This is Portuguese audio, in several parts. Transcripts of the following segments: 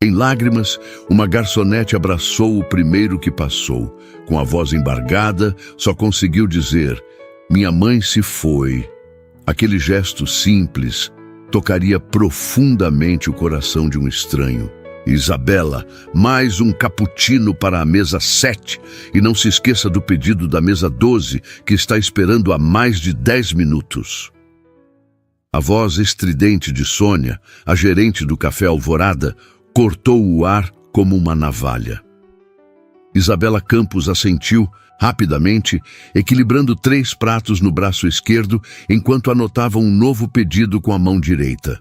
Em lágrimas, uma garçonete abraçou o primeiro que passou. Com a voz embargada, só conseguiu dizer: "Minha mãe se foi." Aquele gesto simples tocaria profundamente o coração de um estranho. "Isabela, mais um cappuccino para a mesa 7. E não se esqueça do pedido da mesa 12, que está esperando há mais de 10 minutos. A voz estridente de Sônia, a gerente do Café Alvorada, cortou o ar como uma navalha. Isabela Campos assentiu rapidamente, equilibrando 3 pratos no braço esquerdo, enquanto anotava um novo pedido com a mão direita.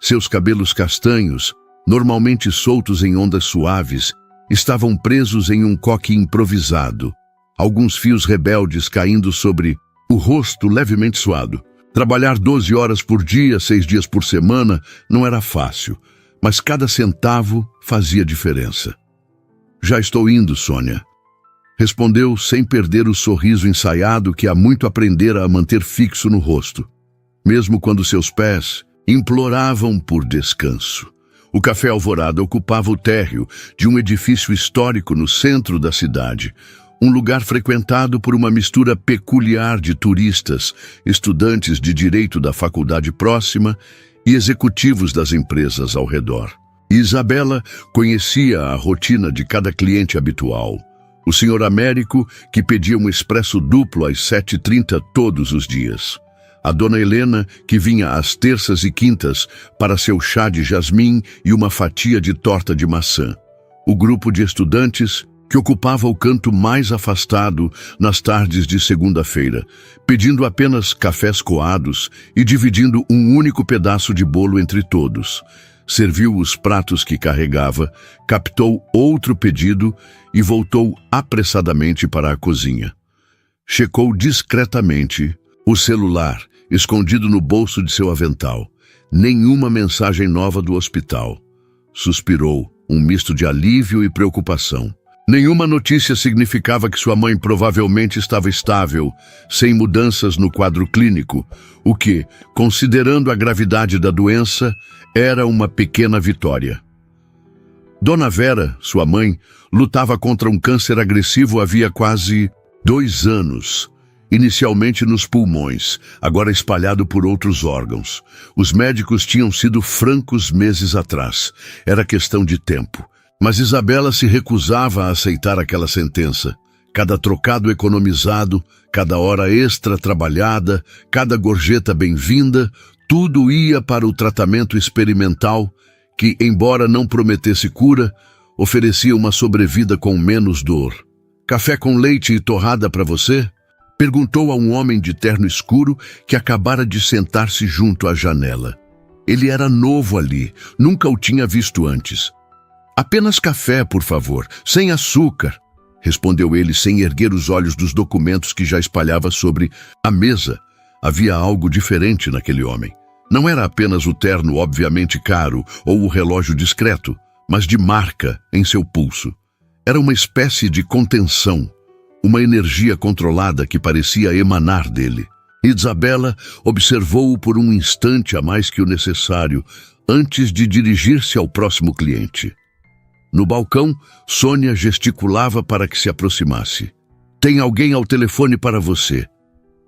Seus cabelos castanhos, normalmente soltos em ondas suaves, estavam presos em um coque improvisado, alguns fios rebeldes caindo sobre o rosto levemente suado. Trabalhar 12 horas por dia, 6 dias por semana, não era fácil, mas cada centavo fazia diferença. "Já estou indo, Sônia", respondeu sem perder o sorriso ensaiado que há muito aprendera a manter fixo no rosto, mesmo quando seus pés imploravam por descanso. O Café Alvorada ocupava o térreo de um edifício histórico no centro da cidade, um lugar frequentado por uma mistura peculiar de turistas, estudantes de direito da faculdade próxima e executivos das empresas ao redor. Isabela conhecia a rotina de cada cliente habitual. O senhor Américo, que pedia um expresso duplo às 7h30 todos os dias. A dona Helena, que vinha às terças e quintas para seu chá de jasmim e uma fatia de torta de maçã. O grupo de estudantes, que ocupava o canto mais afastado nas tardes de segunda-feira, pedindo apenas cafés coados e dividindo um único pedaço de bolo entre todos. Serviu os pratos que carregava, captou outro pedido e voltou apressadamente para a cozinha. Checou discretamente o celular, escondido no bolso de seu avental. Nenhuma mensagem nova do hospital. Suspirou, um misto de alívio e preocupação. Nenhuma notícia significava que sua mãe provavelmente estava estável, sem mudanças no quadro clínico, o que, considerando a gravidade da doença, era uma pequena vitória. Dona Vera, sua mãe, lutava contra um câncer agressivo havia quase 2 anos, inicialmente nos pulmões, agora espalhado por outros órgãos. Os médicos tinham sido francos meses atrás. Era questão de tempo. Mas Isabela se recusava a aceitar aquela sentença. Cada trocado economizado, cada hora extra trabalhada, cada gorjeta bem-vinda, tudo ia para o tratamento experimental que, embora não prometesse cura, oferecia uma sobrevida com menos dor. "Café com leite e torrada para você?" perguntou a um homem de terno escuro que acabara de sentar-se junto à janela. Ele era novo ali, nunca o tinha visto antes. "Apenas café, por favor, sem açúcar", respondeu ele sem erguer os olhos dos documentos que já espalhava sobre a mesa. Havia algo diferente naquele homem. Não era apenas o terno obviamente caro ou o relógio discreto, mas de marca em seu pulso. Era uma espécie de contenção, uma energia controlada que parecia emanar dele. Isabela observou-o por um instante a mais que o necessário, antes de dirigir-se ao próximo cliente. No balcão, Sônia gesticulava para que se aproximasse. "Tem alguém ao telefone para você",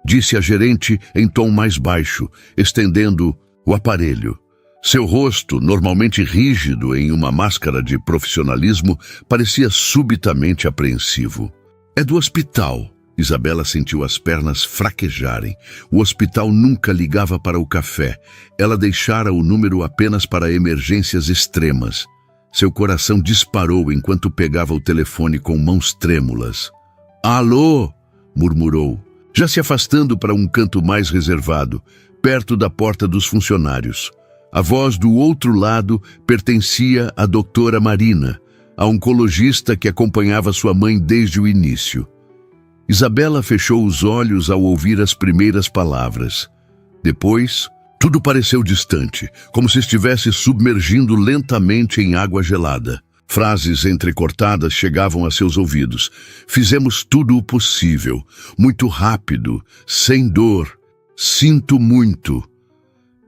disse a gerente em tom mais baixo, estendendo o aparelho. Seu rosto, normalmente rígido em uma máscara de profissionalismo, parecia subitamente apreensivo. "É do hospital." Isabela sentiu as pernas fraquejarem. O hospital nunca ligava para o café. Ela deixara o número apenas para emergências extremas. Seu coração disparou enquanto pegava o telefone com mãos trêmulas. "Alô?", murmurou, já se afastando para um canto mais reservado, perto da porta dos funcionários. A voz do outro lado pertencia à doutora Marina, a oncologista que acompanhava sua mãe desde o início. Isabela fechou os olhos ao ouvir as primeiras palavras. Depois, tudo pareceu distante, como se estivesse submergindo lentamente em água gelada. Frases entrecortadas chegavam a seus ouvidos. "Fizemos tudo o possível, muito rápido, sem dor. Sinto muito."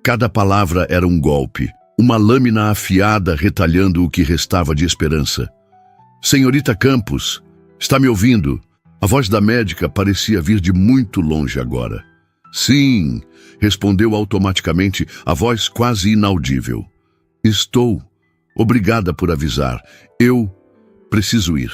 Cada palavra era um golpe. uma lâmina afiada retalhando o que restava de esperança. Senhorita Campos, está me ouvindo? A voz da médica parecia vir de muito longe agora. Sim, respondeu automaticamente, a voz quase inaudível. Estou. Obrigada por avisar. Eu preciso ir.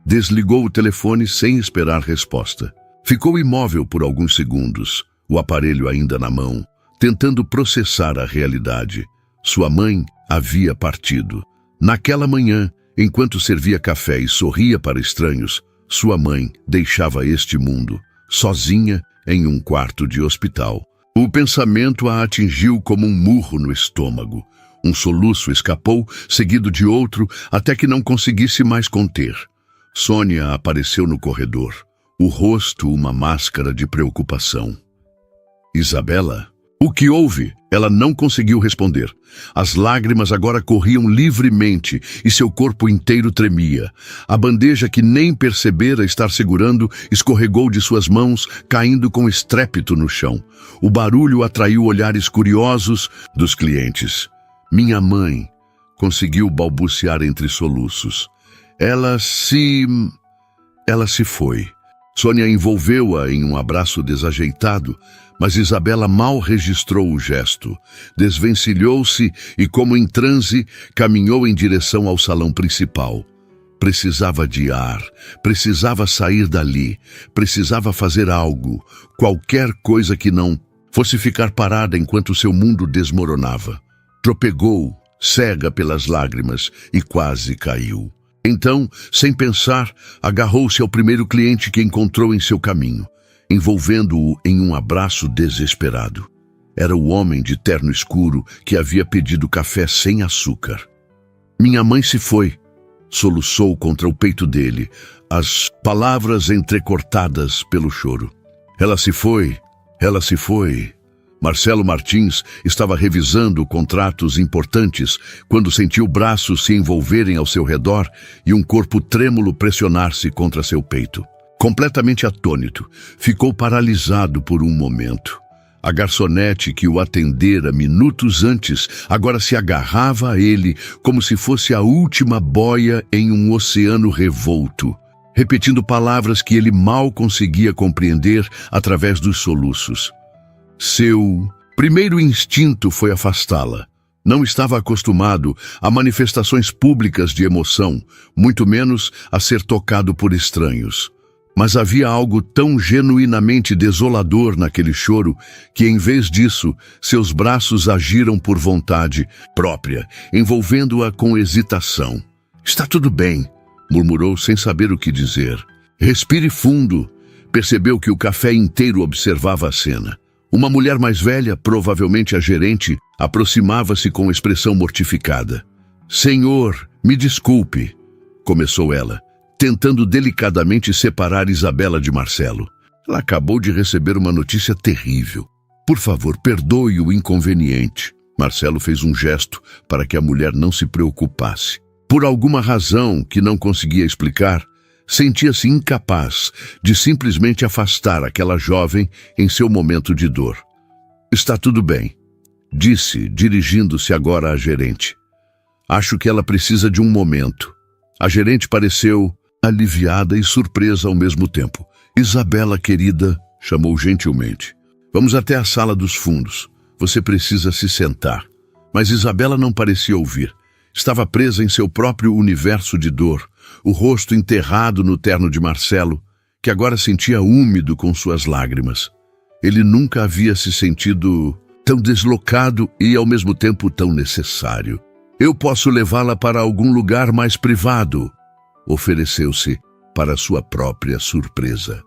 Desligou o telefone sem esperar resposta. Ficou imóvel por alguns segundos, o aparelho ainda na mão, tentando processar a realidade. Sua mãe havia partido. Naquela manhã, enquanto servia café e sorria para estranhos, sua mãe deixava este mundo, sozinha em um quarto de hospital. O pensamento a atingiu como um murro no estômago. Um soluço escapou, seguido de outro, até que não conseguisse mais conter. Sônia apareceu no corredor, o rosto uma máscara de preocupação. Isabela? O que houve? Ela não conseguiu responder. As lágrimas agora corriam livremente e seu corpo inteiro tremia. A bandeja que nem percebera estar segurando escorregou de suas mãos, caindo com estrépito no chão. O barulho atraiu olhares curiosos dos clientes. Minha mãe, conseguiu balbuciar entre soluços. Ela se foi. Sônia envolveu-a em um abraço desajeitado, mas Isabela mal registrou o gesto. Desvencilhou-se e, como em transe, caminhou em direção ao salão principal. Precisava de ar, precisava sair dali, precisava fazer algo, qualquer coisa que não fosse ficar parada enquanto seu mundo desmoronava. Tropegou, cega pelas lágrimas, e quase caiu. Então, sem pensar, agarrou-se ao primeiro cliente que encontrou em seu caminho, envolvendo-o em um abraço desesperado. Era o homem de terno escuro que havia pedido café sem açúcar. Minha mãe se foi, soluçou contra o peito dele, as palavras entrecortadas pelo choro. Ela se foi, ela se foi. Marcelo Martins estava revisando contratos importantes quando sentiu braços se envolverem ao seu redor e um corpo trêmulo pressionar-se contra seu peito. Completamente atônito, ficou paralisado por um momento. A garçonete que o atendera minutos antes agora se agarrava a ele como se fosse a última boia em um oceano revolto, repetindo palavras que ele mal conseguia compreender através dos soluços. Seu primeiro instinto foi afastá-la. Não estava acostumado a manifestações públicas de emoção, muito menos a ser tocado por estranhos. Mas havia algo tão genuinamente desolador naquele choro que, em vez disso, seus braços agiram por vontade própria, envolvendo-a com hesitação. Está tudo bem, murmurou sem saber o que dizer. Respire fundo. Percebeu que o café inteiro observava a cena. Uma mulher mais velha, provavelmente a gerente, aproximava-se com expressão mortificada. Senhor, me desculpe, começou ela, tentando delicadamente separar Isabela de Marcelo. Ela acabou de receber uma notícia terrível. Por favor, perdoe o inconveniente. Marcelo fez um gesto para que a mulher não se preocupasse. Por alguma razão que não conseguia explicar, sentia-se incapaz de simplesmente afastar aquela jovem em seu momento de dor. Está tudo bem, disse, dirigindo-se agora à gerente. Acho que ela precisa de um momento. A gerente pareceu aliviada e surpresa ao mesmo tempo. Isabela, querida, chamou gentilmente. Vamos até a sala dos fundos. Você precisa se sentar. Mas Isabela não parecia ouvir. Estava presa em seu próprio universo de dor, o rosto enterrado no terno de Marcelo, que agora sentia úmido com suas lágrimas. Ele nunca havia se sentido tão deslocado e, ao mesmo tempo, tão necessário. Eu posso levá-la para algum lugar mais privado, ofereceu-se para sua própria surpresa.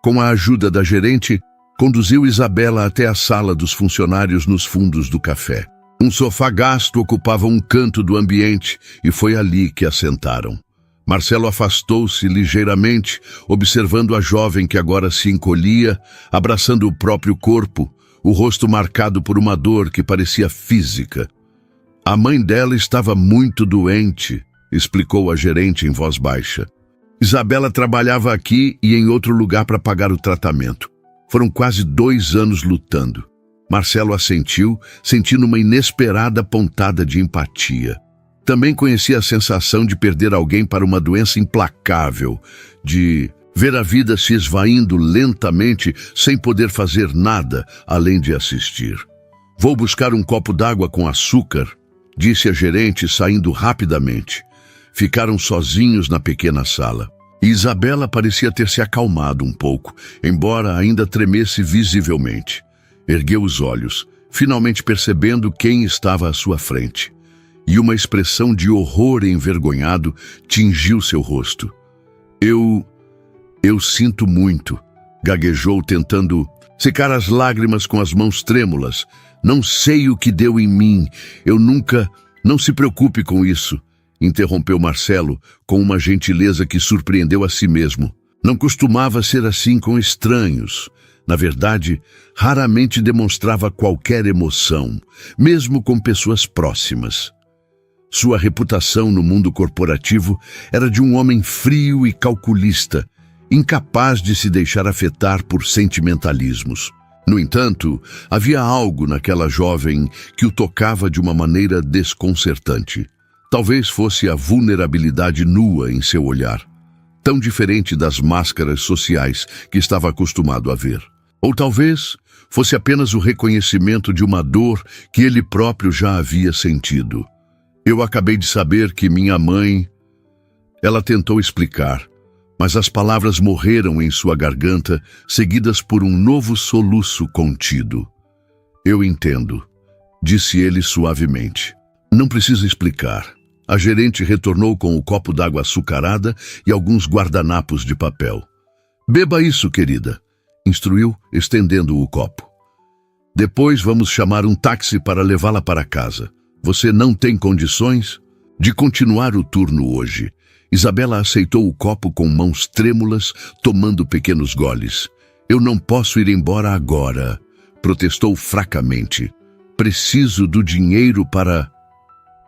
Com a ajuda da gerente, conduziu Isabela até a sala dos funcionários nos fundos do café. Um sofá gasto ocupava um canto do ambiente e foi ali que a sentaram. Marcelo afastou-se ligeiramente, observando a jovem que agora se encolhia, abraçando o próprio corpo, o rosto marcado por uma dor que parecia física. A mãe dela estava muito doente, explicou a gerente em voz baixa. Isabela trabalhava aqui e em outro lugar para pagar o tratamento. Foram quase 2 anos lutando. Marcelo assentiu, sentindo uma inesperada pontada de empatia. Também conhecia a sensação de perder alguém para uma doença implacável, de ver a vida se esvaindo lentamente sem poder fazer nada além de assistir. Vou buscar um copo d'água com açúcar, disse a gerente, saindo rapidamente. Ficaram sozinhos na pequena sala. E Isabela parecia ter se acalmado um pouco, embora ainda tremesse visivelmente. Ergueu os olhos, finalmente percebendo quem estava à sua frente. E uma expressão de horror envergonhado tingiu seu rosto. Eu sinto muito, gaguejou, tentando secar as lágrimas com as mãos trêmulas. Não sei o que deu em mim. Não se preocupe com isso, interrompeu Marcelo com uma gentileza que surpreendeu a si mesmo. Não costumava ser assim com estranhos. Na verdade, raramente demonstrava qualquer emoção, mesmo com pessoas próximas. Sua reputação no mundo corporativo era de um homem frio e calculista, incapaz de se deixar afetar por sentimentalismos. No entanto, havia algo naquela jovem que o tocava de uma maneira desconcertante. Talvez fosse a vulnerabilidade nua em seu olhar, tão diferente das máscaras sociais que estava acostumado a ver. Ou talvez fosse apenas o reconhecimento de uma dor que ele próprio já havia sentido. Eu acabei de saber que minha mãe... Ela tentou explicar, mas as palavras morreram em sua garganta, seguidas por um novo soluço contido. Eu entendo, disse ele suavemente. Não precisa explicar. A gerente retornou com o copo d'água açucarada e alguns guardanapos de papel. Beba isso, querida, instruiu, estendendo o copo. Depois vamos chamar um táxi para levá-la para casa. Você não tem condições de continuar o turno hoje. Isabela aceitou o copo com mãos trêmulas, tomando pequenos goles. Eu não posso ir embora agora, protestou fracamente. Preciso do dinheiro para...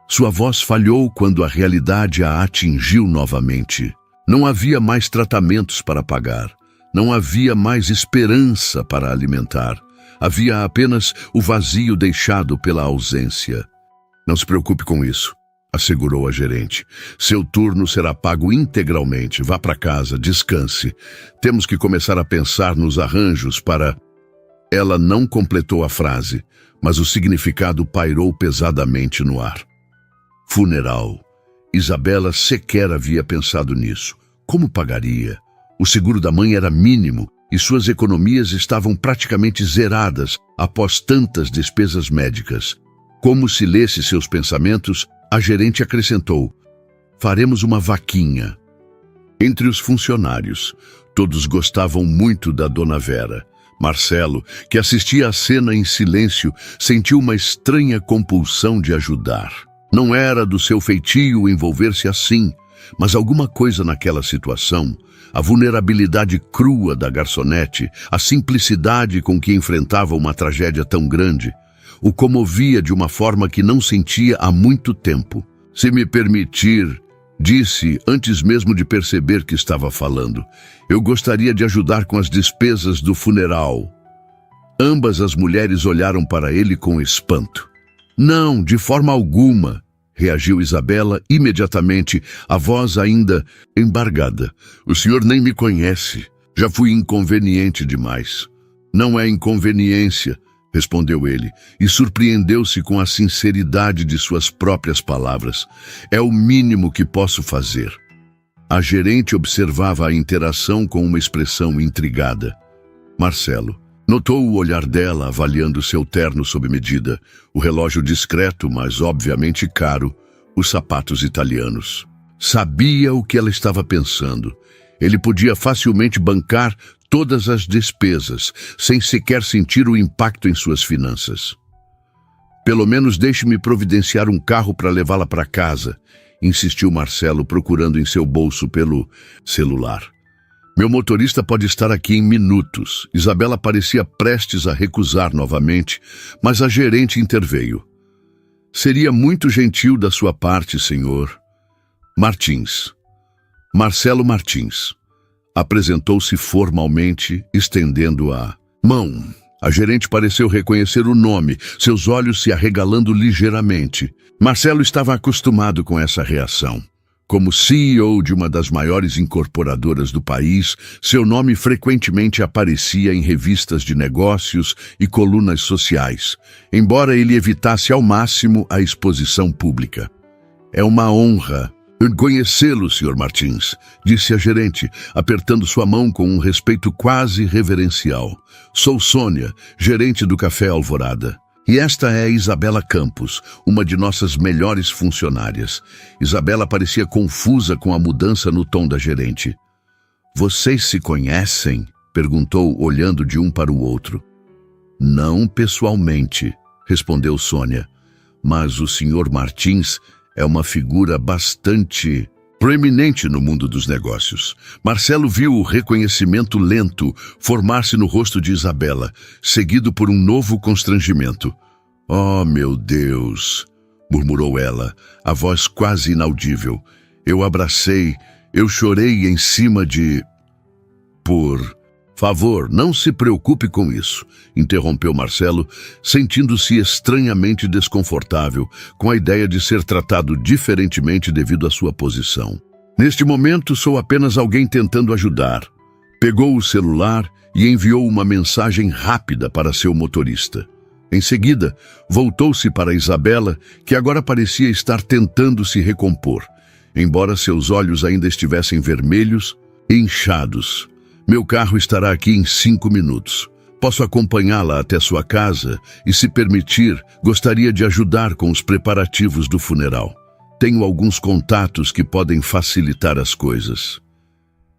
Sua voz falhou quando a realidade a atingiu novamente. Não havia mais tratamentos para pagar. Não havia mais esperança para alimentar. Havia apenas o vazio deixado pela ausência. Não se preocupe com isso, assegurou a gerente. Seu turno será pago integralmente. Vá para casa, descanse. Temos que começar a pensar nos arranjos para... Ela não completou a frase, mas o significado pairou pesadamente no ar. Funeral. Isabela sequer havia pensado nisso. Como pagaria? O seguro da mãe era mínimo e suas economias estavam praticamente zeradas após tantas despesas médicas. Como se lesse seus pensamentos, a gerente acrescentou: faremos uma vaquinha. Entre os funcionários, todos gostavam muito da Dona Vera. Marcelo, que assistia à cena em silêncio, sentiu uma estranha compulsão de ajudar. Não era do seu feitio envolver-se assim, mas alguma coisa naquela situação, a vulnerabilidade crua da garçonete, a simplicidade com que enfrentava uma tragédia tão grande, o comovia de uma forma que não sentia há muito tempo. Se me permitir, disse antes mesmo de perceber que estava falando, eu gostaria de ajudar com as despesas do funeral. Ambas as mulheres olharam para ele com espanto. Não, de forma alguma, reagiu Isabela imediatamente, a voz ainda embargada. O senhor nem me conhece. Já fui inconveniente demais. Não é inconveniência, respondeu ele, e surpreendeu-se com a sinceridade de suas próprias palavras. É o mínimo que posso fazer. A gerente observava a interação com uma expressão intrigada. Marcelo notou o olhar dela avaliando seu terno sob medida, o relógio discreto, mas obviamente caro, os sapatos italianos. Sabia o que ela estava pensando. Ele podia facilmente bancar todas as despesas, sem sequer sentir o impacto em suas finanças. Pelo menos deixe-me providenciar um carro para levá-la para casa, insistiu Marcelo, procurando em seu bolso pelo celular. Meu motorista pode estar aqui em minutos. Isabela parecia prestes a recusar novamente, mas a gerente interveio. Seria muito gentil da sua parte, senhor. Martins. Marcelo Martins. Apresentou-se formalmente, estendendo a mão. A gerente pareceu reconhecer o nome, seus olhos se arregalando ligeiramente. Marcelo estava acostumado com essa reação. Como CEO de uma das maiores incorporadoras do país, seu nome frequentemente aparecia em revistas de negócios e colunas sociais, embora ele evitasse ao máximo a exposição pública. É uma honra conhecê-lo, Sr. Martins, disse a gerente, apertando sua mão com um respeito quase reverencial. Sou Sônia, gerente do Café Alvorada. E esta é Isabela Campos, uma de nossas melhores funcionárias. Isabela parecia confusa com a mudança no tom da gerente. Vocês se conhecem? Perguntou, olhando de um para o outro. Não pessoalmente, respondeu Sônia. Mas o Sr. Martins é uma figura bastante proeminente no mundo dos negócios. Marcelo viu o reconhecimento lento formar-se no rosto de Isabela, seguido por um novo constrangimento. Oh, meu Deus! Murmurou ela, a voz quase inaudível. Eu abracei, eu chorei em cima de... Por favor, não se preocupe com isso, interrompeu Marcelo, sentindo-se estranhamente desconfortável com a ideia de ser tratado diferentemente devido à sua posição. Neste momento, sou apenas alguém tentando ajudar. Pegou o celular e enviou uma mensagem rápida para seu motorista. Em seguida, voltou-se para Isabela, que agora parecia estar tentando se recompor, embora seus olhos ainda estivessem vermelhos e inchados. Meu carro estará aqui em 5 minutos. Posso acompanhá-la até sua casa e, se permitir, gostaria de ajudar com os preparativos do funeral. Tenho alguns contatos que podem facilitar as coisas.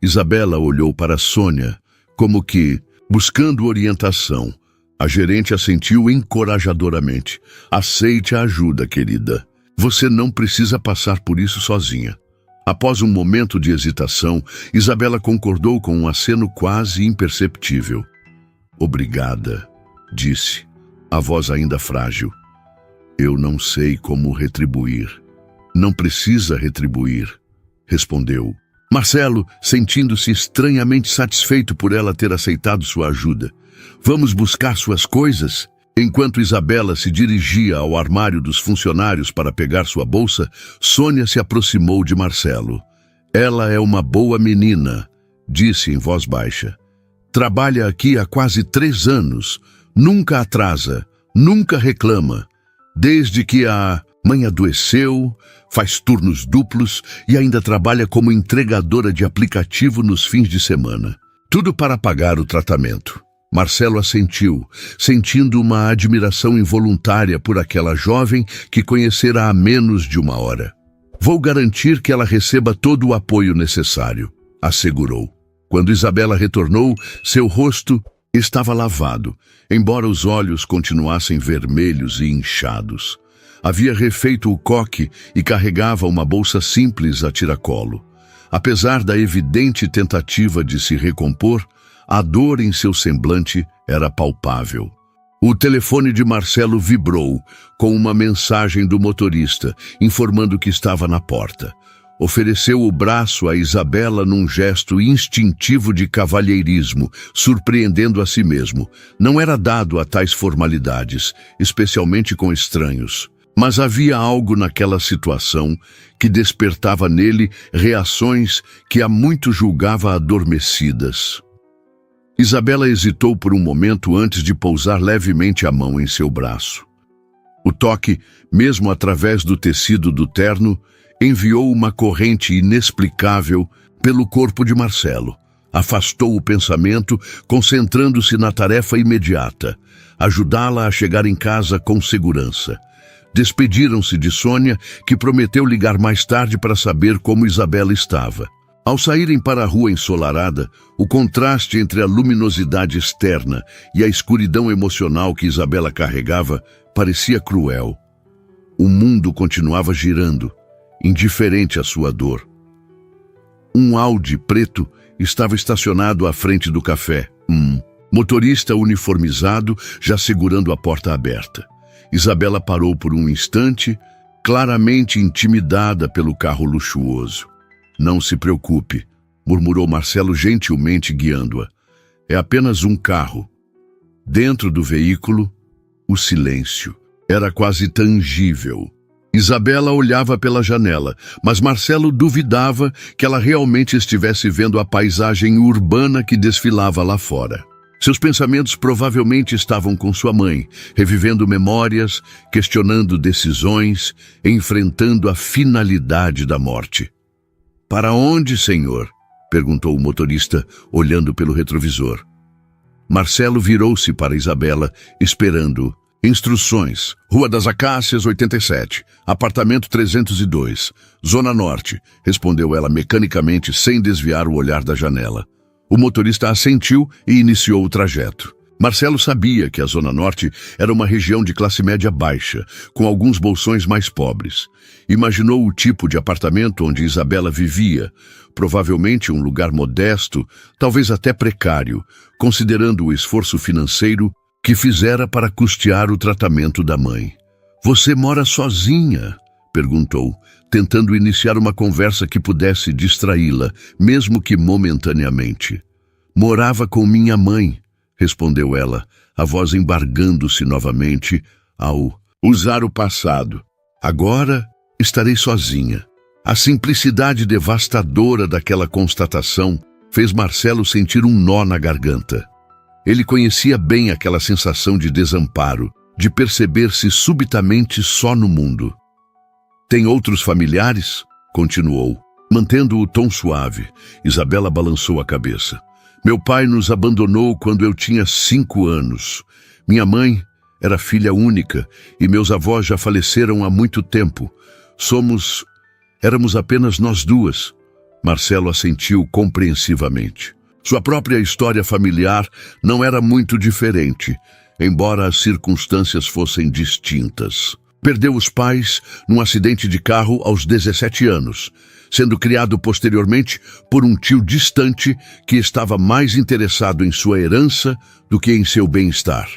Isabela olhou para Sônia, como que, buscando orientação. A gerente assentiu encorajadoramente. Aceite a ajuda, querida. Você não precisa passar por isso sozinha. Após um momento de hesitação, Isabela concordou com um aceno quase imperceptível. Obrigada, disse, a voz ainda frágil. Eu não sei como retribuir. Não precisa retribuir, respondeu. Marcelo, sentindo-se estranhamente satisfeito por ela ter aceitado sua ajuda. Vamos buscar suas coisas? Enquanto Isabela se dirigia ao armário dos funcionários para pegar sua bolsa, Sônia se aproximou de Marcelo. Ela é uma boa menina, disse em voz baixa. Trabalha aqui há quase 3 anos, nunca atrasa, nunca reclama. Desde que a mãe adoeceu, faz turnos duplos e ainda trabalha como entregadora de aplicativo nos fins de semana. Tudo para pagar o tratamento. Marcelo assentiu, sentindo uma admiração involuntária por aquela jovem que conhecera há menos de 1 hora. Vou garantir que ela receba todo o apoio necessário, assegurou. Quando Isabela retornou, seu rosto estava lavado, embora os olhos continuassem vermelhos e inchados. Havia refeito o coque e carregava uma bolsa simples a tiracolo. Apesar da evidente tentativa de se recompor, a dor em seu semblante era palpável. O telefone de Marcelo vibrou, com uma mensagem do motorista, informando que estava na porta. Ofereceu o braço a Isabela num gesto instintivo de cavalheirismo, surpreendendo a si mesmo. Não era dado a tais formalidades, especialmente com estranhos. Mas havia algo naquela situação que despertava nele reações que há muito julgava adormecidas. Isabela hesitou por um momento antes de pousar levemente a mão em seu braço. O toque, mesmo através do tecido do terno, enviou uma corrente inexplicável pelo corpo de Marcelo. Afastou o pensamento, concentrando-se na tarefa imediata, ajudá-la a chegar em casa com segurança. Despediram-se de Sônia, que prometeu ligar mais tarde para saber como Isabela estava. Ao saírem para a rua ensolarada, o contraste entre a luminosidade externa e a escuridão emocional que Isabela carregava parecia cruel. O mundo continuava girando, indiferente à sua dor. Um Audi preto estava estacionado à frente do café. Motorista uniformizado, já segurando a porta aberta. Isabela parou por um instante, claramente intimidada pelo carro luxuoso. Não se preocupe, murmurou Marcelo gentilmente guiando-a. É apenas um carro. Dentro do veículo, o silêncio era quase tangível. Isabela olhava pela janela, mas Marcelo duvidava que ela realmente estivesse vendo a paisagem urbana que desfilava lá fora. Seus pensamentos provavelmente estavam com sua mãe, revivendo memórias, questionando decisões, enfrentando a finalidade da morte. "Para onde, senhor?" perguntou o motorista, olhando pelo retrovisor. Marcelo virou-se para Isabela, esperando. "Instruções. Rua das Acácias, 87. Apartamento 302. Zona Norte", respondeu ela mecanicamente, sem desviar o olhar da janela. O motorista assentiu e iniciou o trajeto. Marcelo sabia que a Zona Norte era uma região de classe média baixa, com alguns bolsões mais pobres. Imaginou o tipo de apartamento onde Isabela vivia, provavelmente um lugar modesto, talvez até precário, considerando o esforço financeiro que fizera para custear o tratamento da mãe. "Você mora sozinha?" perguntou, tentando iniciar uma conversa que pudesse distraí-la, mesmo que momentaneamente. "Morava com minha mãe", respondeu ela, a voz embargando-se novamente ao usar o passado. "Agora estarei sozinha." A simplicidade devastadora daquela constatação fez Marcelo sentir um nó na garganta. Ele conhecia bem aquela sensação de desamparo, de perceber-se subitamente só no mundo. "Tem outros familiares?" continuou, mantendo o tom suave. Isabela balançou a cabeça. "Meu pai nos abandonou quando eu tinha 5 anos. Minha mãe era filha única e meus avós já faleceram há muito tempo. Éramos apenas nós duas." Marcelo assentiu compreensivamente. Sua própria história familiar não era muito diferente, embora as circunstâncias fossem distintas. Perdeu os pais num acidente de carro aos 17 anos, sendo criado posteriormente por um tio distante que estava mais interessado em sua herança do que em seu bem-estar.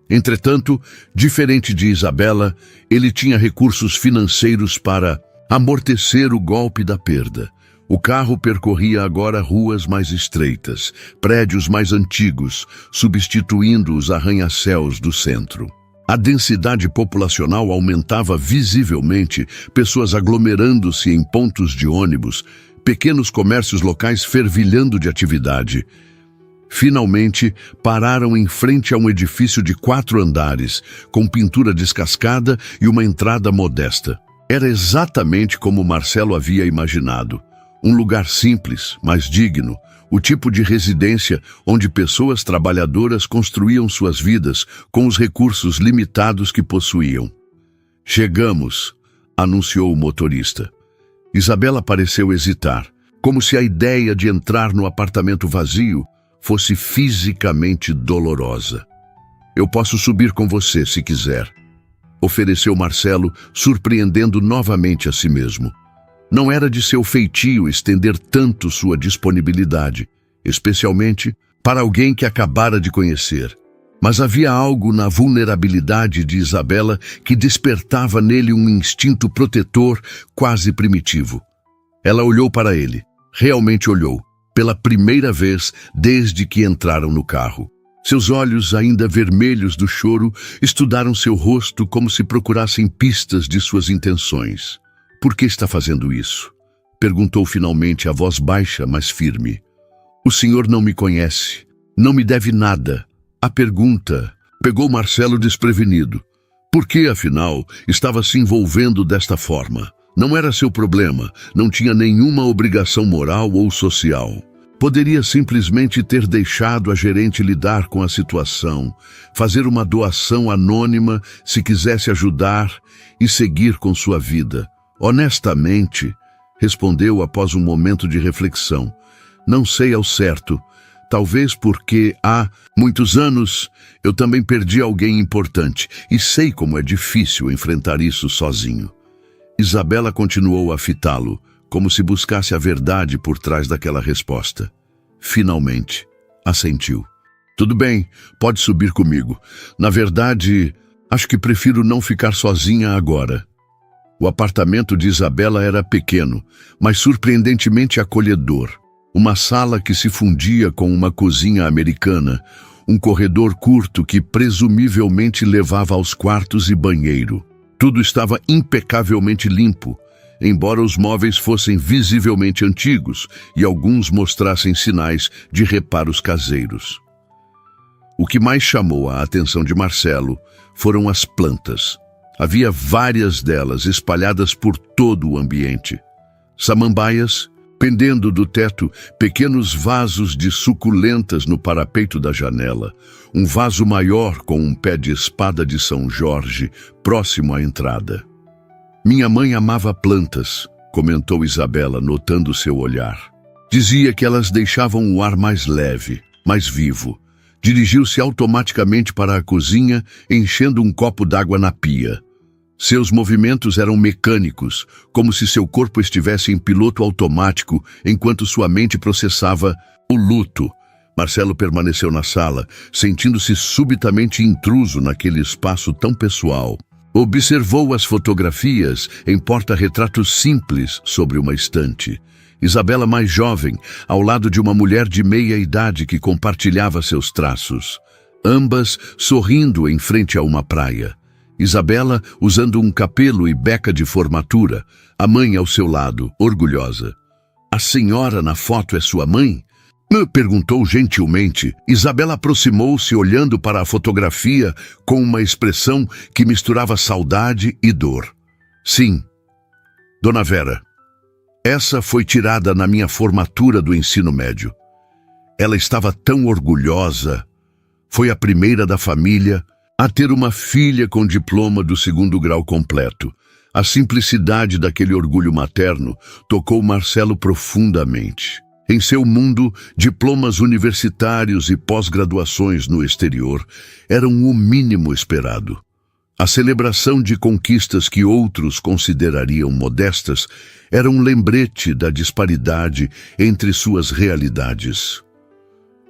Entretanto, diferente de Isabela, ele tinha recursos financeiros para amortecer o golpe da perda. O carro percorria agora ruas mais estreitas, prédios mais antigos, substituindo os arranha-céus do centro. A densidade populacional aumentava visivelmente, pessoas aglomerando-se em pontos de ônibus, pequenos comércios locais fervilhando de atividade. Finalmente, pararam em frente a um edifício de 4 andares, com pintura descascada e uma entrada modesta. Era exatamente como Marcelo havia imaginado. Um lugar simples, mas digno, o tipo de residência onde pessoas trabalhadoras construíam suas vidas com os recursos limitados que possuíam. "Chegamos", anunciou o motorista. Isabela pareceu hesitar, como se a ideia de entrar no apartamento vazio fosse fisicamente dolorosa. "Eu posso subir com você se quiser", ofereceu Marcelo, surpreendendo novamente a si mesmo. Não era de seu feitio estender tanto sua disponibilidade, especialmente para alguém que acabara de conhecer. Mas havia algo na vulnerabilidade de Isabela que despertava nele um instinto protetor quase primitivo. Ela olhou para ele, realmente olhou, pela primeira vez desde que entraram no carro. Seus olhos, ainda vermelhos do choro, estudaram seu rosto como se procurassem pistas de suas intenções. "Por que está fazendo isso?" perguntou finalmente a voz baixa, mas firme. "O senhor não me conhece, não me deve nada." A pergunta pegou Marcelo desprevenido. Por que, afinal, estava se envolvendo desta forma? Não era seu problema, não tinha nenhuma obrigação moral ou social. Poderia simplesmente ter deixado a gerente lidar com a situação, fazer uma doação anônima se quisesse ajudar e seguir com sua vida. "Honestamente", respondeu após um momento de reflexão, "não sei ao certo. Talvez porque há muitos anos eu também perdi alguém importante e sei como é difícil enfrentar isso sozinho." Isabela continuou a fitá-lo, como se buscasse a verdade por trás daquela resposta. Finalmente, assentiu. "Tudo bem, pode subir comigo. Na verdade, acho que prefiro não ficar sozinha agora." O apartamento de Isabela era pequeno, mas surpreendentemente acolhedor. Uma sala que se fundia com uma cozinha americana, um corredor curto que presumivelmente levava aos quartos e banheiro. Tudo estava impecavelmente limpo, embora os móveis fossem visivelmente antigos e alguns mostrassem sinais de reparos caseiros. O que mais chamou a atenção de Marcelo foram as plantas. Havia várias delas espalhadas por todo o ambiente. Samambaias, pendendo do teto, pequenos vasos de suculentas no parapeito da janela, um vaso maior com um pé de espada de São Jorge próximo à entrada. Minha mãe amava plantas, comentou Isabela, notando seu olhar. Dizia que elas deixavam o ar mais leve, mais vivo. Dirigiu-se automaticamente para a cozinha, enchendo um copo d'água na pia. Seus movimentos eram mecânicos, como se seu corpo estivesse em piloto automático, enquanto sua mente processava o luto. Marcelo permaneceu na sala, sentindo-se subitamente intruso naquele espaço tão pessoal. Observou as fotografias em porta-retratos simples sobre uma estante. Isabela mais jovem, ao lado de uma mulher de meia idade que compartilhava seus traços. Ambas sorrindo em frente a uma praia. Isabela usando um capelo e beca de formatura, a mãe ao seu lado, orgulhosa. "A senhora na foto é sua mãe?" Perguntou gentilmente. Isabela aproximou-se olhando para a fotografia com uma expressão que misturava saudade e dor. "Sim, Dona Vera. Essa foi tirada na minha formatura do ensino médio. Ela estava tão orgulhosa. Foi a primeira da família a ter uma filha com diploma do 2º grau completo. A simplicidade daquele orgulho materno tocou Marcelo profundamente. Em seu mundo, diplomas universitários e pós-graduações no exterior eram o mínimo esperado. A celebração de conquistas que outros considerariam modestas era um lembrete da disparidade entre suas realidades.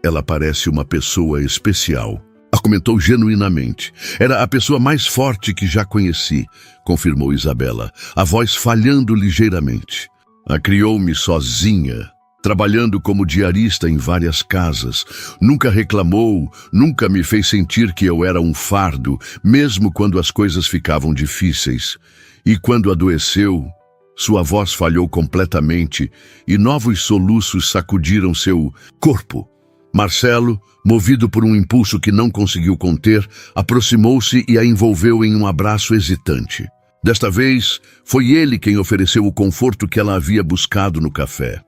"Ela parece uma pessoa especial", comentou genuinamente. "Era a pessoa mais forte que já conheci", confirmou Isabela, a voz falhando ligeiramente. "A criou-me sozinha, trabalhando como diarista em várias casas. Nunca reclamou, nunca me fez sentir que eu era um fardo, mesmo quando as coisas ficavam difíceis. E quando adoeceu, sua voz falhou completamente e novos soluços sacudiram seu corpo." Marcelo, movido por um impulso que não conseguiu conter, aproximou-se e a envolveu em um abraço hesitante. Desta vez, foi ele quem ofereceu o conforto que ela havia buscado no café.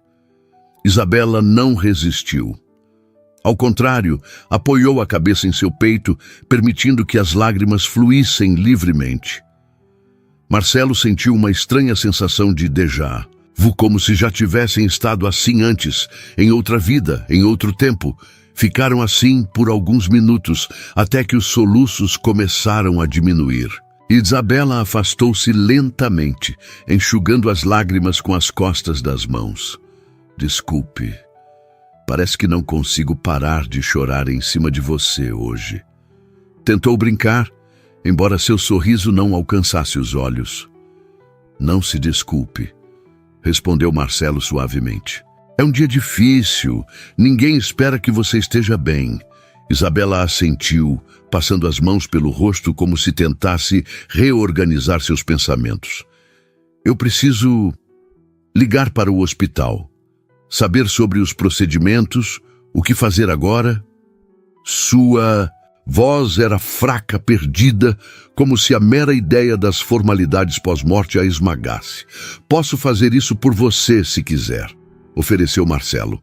Isabela não resistiu. Ao contrário, apoiou a cabeça em seu peito, permitindo que as lágrimas fluíssem livremente. Marcelo sentiu uma estranha sensação de déjà vu, como se já tivessem estado assim antes, em outra vida, em outro tempo. Ficaram assim por alguns minutos, até que os soluços começaram a diminuir. Isabela afastou-se lentamente, enxugando as lágrimas com as costas das mãos. "Desculpe, parece que não consigo parar de chorar em cima de você hoje." Tentou brincar, embora seu sorriso não alcançasse os olhos. "Não se desculpe", respondeu Marcelo suavemente. "É um dia difícil, ninguém espera que você esteja bem." Isabela assentiu, passando as mãos pelo rosto como se tentasse reorganizar seus pensamentos. "Eu preciso ligar para o hospital. Saber sobre os procedimentos, o que fazer agora." Sua voz era fraca, perdida, como se a mera ideia das formalidades pós-morte a esmagasse. "Posso fazer isso por você, se quiser", ofereceu Marcelo.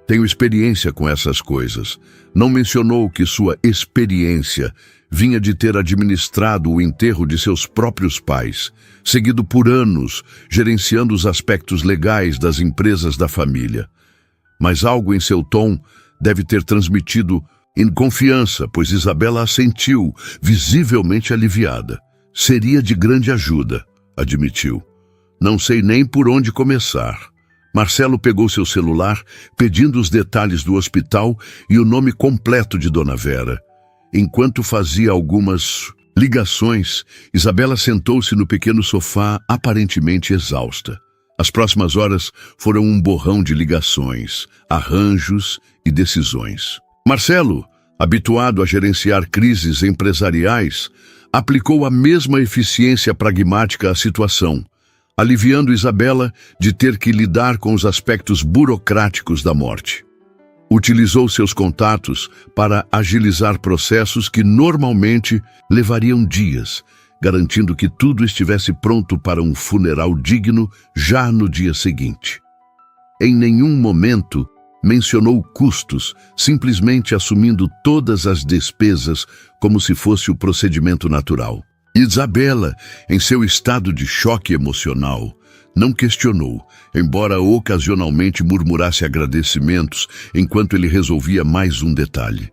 "Tenho experiência com essas coisas." Não mencionou que sua experiência vinha de ter administrado o enterro de seus próprios pais, seguido por anos, gerenciando os aspectos legais das empresas da família. Mas algo em seu tom deve ter transmitido confiança, pois Isabela assentiu, visivelmente aliviada. "Seria de grande ajuda", admitiu. "Não sei nem por onde começar." Marcelo pegou seu celular, pedindo os detalhes do hospital e o nome completo de Dona Vera. Enquanto fazia algumas ligações, Isabela sentou-se no pequeno sofá, aparentemente exausta. As próximas horas foram um borrão de ligações, arranjos e decisões. "Marcelo, Habituado a gerenciar crises empresariais, aplicou a mesma eficiência pragmática à situação, aliviando Isabela de ter que lidar com os aspectos burocráticos da morte. Utilizou seus contatos para agilizar processos que normalmente levariam dias, garantindo que tudo estivesse pronto para um funeral digno já no dia seguinte. Em nenhum momento mencionou custos, simplesmente assumindo todas as despesas como se fosse o procedimento natural. Isabela, em seu estado de choque emocional, não questionou, embora ocasionalmente murmurasse agradecimentos enquanto ele resolvia mais um detalhe.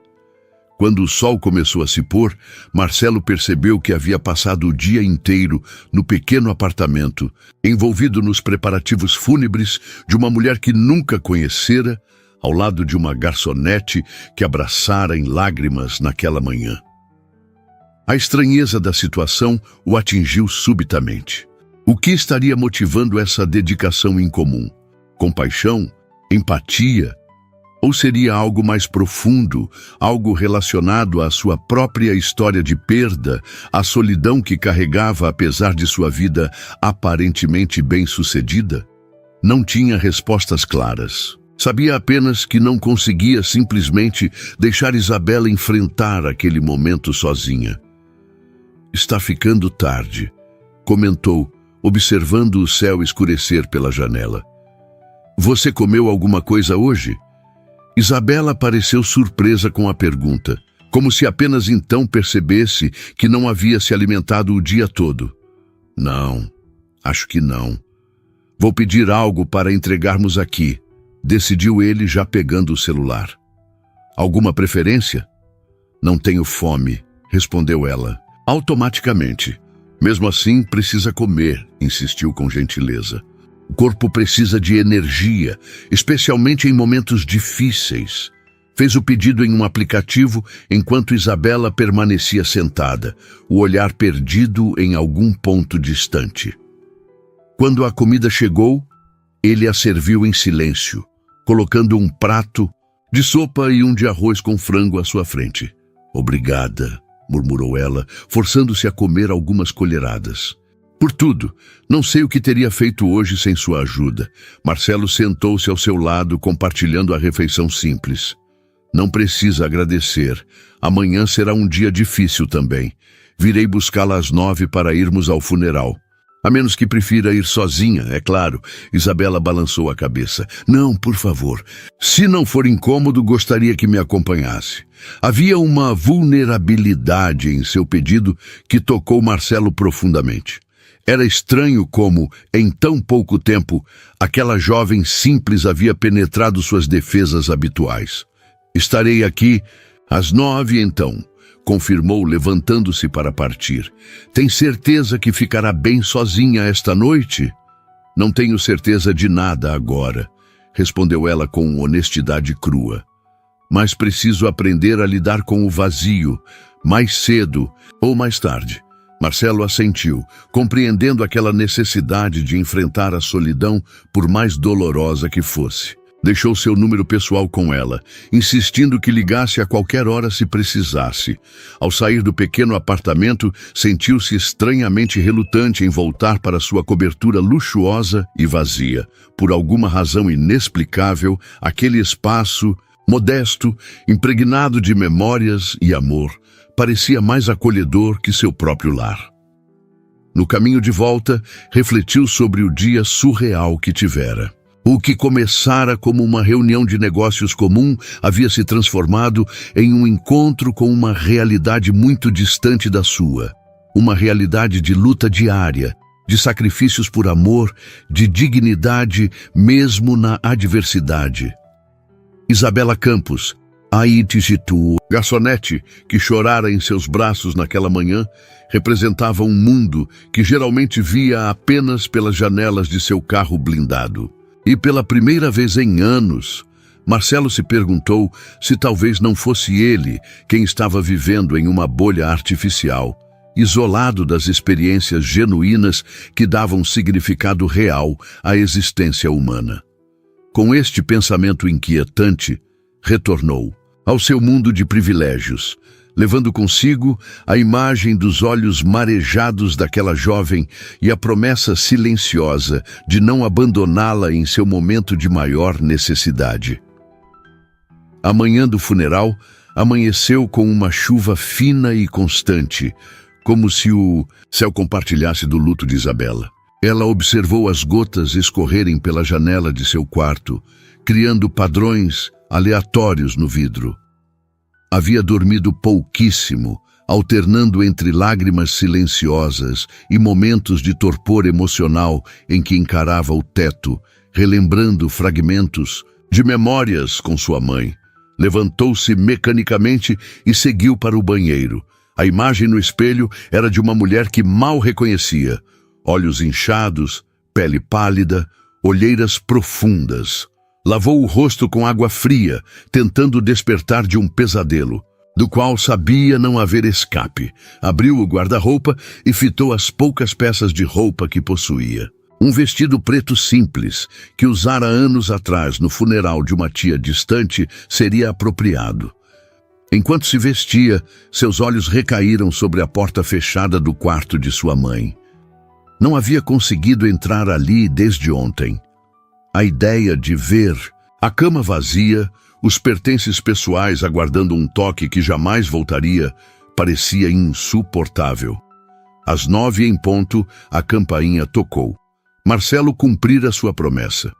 Quando o sol começou a se pôr, Marcelo percebeu que havia passado o dia inteiro no pequeno apartamento, envolvido nos preparativos fúnebres de uma mulher que nunca conhecera, ao lado de uma garçonete que abraçara em lágrimas naquela manhã. A estranheza da situação o atingiu subitamente. O que estaria motivando essa dedicação incomum? Compaixão? Empatia? Ou seria algo mais profundo, algo relacionado à sua própria história de perda, à solidão que carregava apesar de sua vida aparentemente bem-sucedida? Não tinha respostas claras. Sabia apenas que não conseguia simplesmente deixar Isabela enfrentar aquele momento sozinha. Está ficando tarde, comentou, observando o céu escurecer pela janela. Você comeu alguma coisa hoje? Isabela pareceu surpresa com a pergunta, como se apenas então percebesse que não havia se alimentado o dia todo. Não, acho que não. Vou pedir algo para entregarmos aqui, decidiu ele já pegando o celular. Alguma preferência? Não tenho fome, respondeu ela, automaticamente. Mesmo assim, precisa comer, insistiu com gentileza. O corpo precisa de energia, especialmente em momentos difíceis. Fez o pedido em um aplicativo enquanto Isabela permanecia sentada, o olhar perdido em algum ponto distante. Quando a comida chegou, ele a serviu em silêncio, colocando um prato de sopa e um de arroz com frango à sua frente. Obrigada, murmurou ela, forçando-se a comer algumas colheradas. Por tudo, não sei o que teria feito hoje sem sua ajuda. Marcelo sentou-se ao seu lado, compartilhando a refeição simples. Não precisa agradecer. Amanhã será um dia difícil também. Virei buscá-la às 9 para irmos ao funeral. A menos que prefira ir sozinha, é claro. Isabela balançou a cabeça. Não, por favor. Se não for incômodo, gostaria que me acompanhasse. Havia uma vulnerabilidade em seu pedido que tocou Marcelo profundamente. Era estranho como, em tão pouco tempo, aquela jovem simples havia penetrado suas defesas habituais. Estarei aqui às 9 então, confirmou levantando-se para partir. Tem certeza que ficará bem sozinha esta noite? Não tenho certeza de nada agora, respondeu ela com honestidade crua. Mas preciso aprender a lidar com o vazio, mais cedo ou mais tarde. Marcelo assentiu, compreendendo aquela necessidade de enfrentar a solidão, por mais dolorosa que fosse. Deixou seu número pessoal com ela, insistindo que ligasse a qualquer hora se precisasse. Ao sair do pequeno apartamento, sentiu-se estranhamente relutante em voltar para sua cobertura luxuosa e vazia. Por alguma razão inexplicável, aquele espaço, modesto, impregnado de memórias e amor, parecia mais acolhedor que seu próprio lar. No caminho de volta, refletiu sobre o dia surreal que tivera. O que começara como uma reunião de negócios comum havia se transformado em um encontro com uma realidade muito distante da sua. Uma realidade de luta diária, de sacrifícios por amor, de dignidade mesmo na adversidade. Isabela Campos, Aitijitu, garçonete que chorara em seus braços naquela manhã, representava um mundo que geralmente via apenas pelas janelas de seu carro blindado. E pela primeira vez em anos, Marcelo se perguntou se talvez não fosse ele quem estava vivendo em uma bolha artificial, isolado das experiências genuínas que davam significado real à existência humana. Com este pensamento inquietante, retornou. ao seu mundo de privilégios, levando consigo a imagem dos olhos marejados daquela jovem e a promessa silenciosa de não abandoná-la em seu momento de maior necessidade. A manhã do funeral amanheceu com uma chuva fina e constante, como se o céu compartilhasse do luto de Isabela. Ela observou as gotas escorrerem pela janela de seu quarto, criando padrões aleatórios no vidro. Havia dormido pouquíssimo, alternando entre lágrimas silenciosas e momentos de torpor emocional em que encarava o teto, relembrando fragmentos de memórias com sua mãe. Levantou-se mecanicamente e seguiu para o banheiro. A imagem no espelho era de uma mulher que mal reconhecia. Olhos inchados, pele pálida, olheiras profundas. Lavou o rosto com água fria, tentando despertar de um pesadelo, do qual sabia não haver escape. Abriu o guarda-roupa e fitou as poucas peças de roupa que possuía. Um vestido preto simples, que usara anos atrás no funeral de uma tia distante, seria apropriado. Enquanto se vestia, seus olhos recaíram sobre a porta fechada do quarto de sua mãe. Não havia conseguido entrar ali desde ontem. A ideia de ver a cama vazia, os pertences pessoais aguardando um toque que jamais voltaria, parecia insuportável. Às 9 em ponto, a campainha tocou. Marcelo cumprira sua promessa.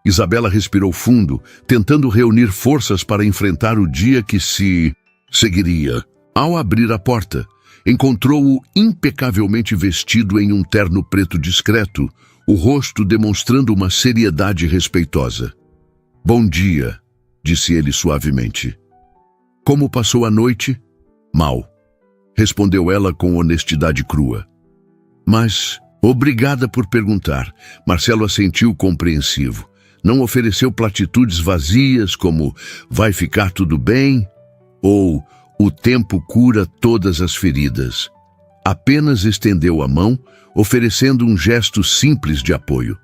Isabela respirou fundo, tentando reunir forças para enfrentar o dia que se seguiria. Ao abrir a porta, encontrou-o impecavelmente vestido em um terno preto discreto, o rosto demonstrando uma seriedade respeitosa. "Bom dia", disse ele suavemente. "Como passou a noite?" "Mal", respondeu ela com honestidade crua. "Mas, obrigada por perguntar." Marcelo assentiu compreensivo. Não ofereceu platitudes vazias como "vai ficar tudo bem" ou "o tempo cura todas as feridas". Apenas estendeu a mão, oferecendo um gesto simples de apoio.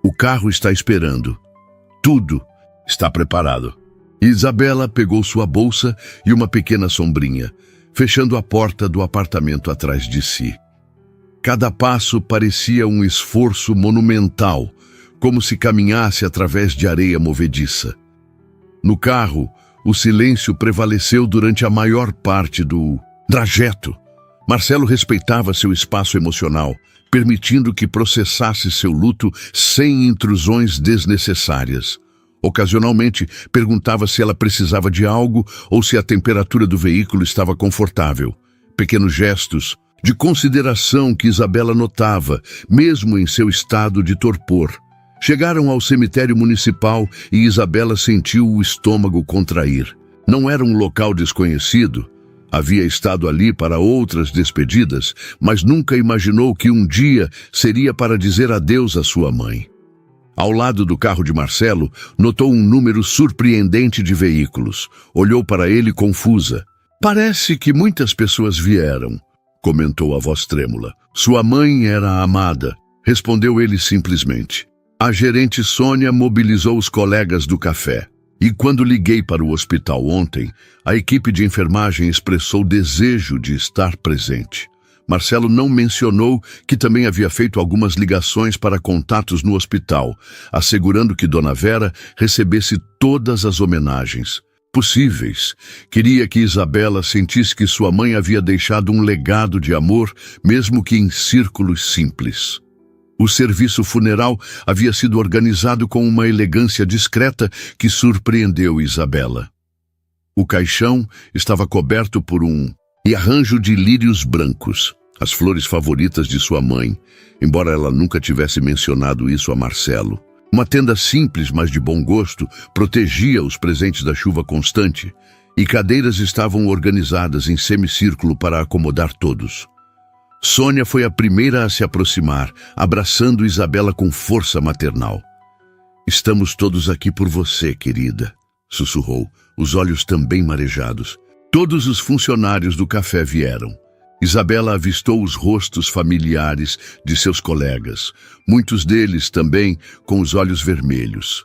"O carro está esperando. Tudo está preparado." Isabela pegou sua bolsa e uma pequena sombrinha, fechando a porta do apartamento atrás de si. Cada passo parecia um esforço monumental, como se caminhasse através de areia movediça. No carro, o silêncio prevaleceu durante a maior parte do trajeto. Marcelo respeitava seu espaço emocional, permitindo que processasse seu luto sem intrusões desnecessárias. Ocasionalmente, perguntava se ela precisava de algo ou se a temperatura do veículo estava confortável. Pequenos gestos de consideração que Isabela notava, mesmo em seu estado de torpor. Chegaram ao cemitério municipal e Isabela sentiu o estômago contrair. Não era um local desconhecido. Havia estado ali para outras despedidas, mas nunca imaginou que um dia seria para dizer adeus à sua mãe. Ao lado do carro de Marcelo, notou um número surpreendente de veículos. Olhou para ele confusa. "Parece que muitas pessoas vieram", comentou a voz trêmula. "Sua mãe era a amada", respondeu ele simplesmente. A gerente Sônia mobilizou os colegas do café. E quando liguei para o hospital ontem, a equipe de enfermagem expressou desejo de estar presente. Marcelo não mencionou que também havia feito algumas ligações para contatos no hospital, assegurando que Dona Vera recebesse todas as homenagens possíveis. Queria que Isabela sentisse que sua mãe havia deixado um legado de amor, mesmo que em círculos simples. O serviço funeral havia sido organizado com uma elegância discreta que surpreendeu Isabela. O caixão estava coberto por um arranjo de lírios brancos, as flores favoritas de sua mãe, embora ela nunca tivesse mencionado isso a Marcelo. Uma tenda simples, mas de bom gosto, protegia os presentes da chuva constante, e cadeiras estavam organizadas em semicírculo para acomodar todos. Sônia foi a primeira a se aproximar, abraçando Isabela com força maternal. "Estamos todos aqui por você, querida", sussurrou, os olhos também marejados. Todos os funcionários do café vieram. Isabela avistou os rostos familiares de seus colegas, muitos deles também com os olhos vermelhos.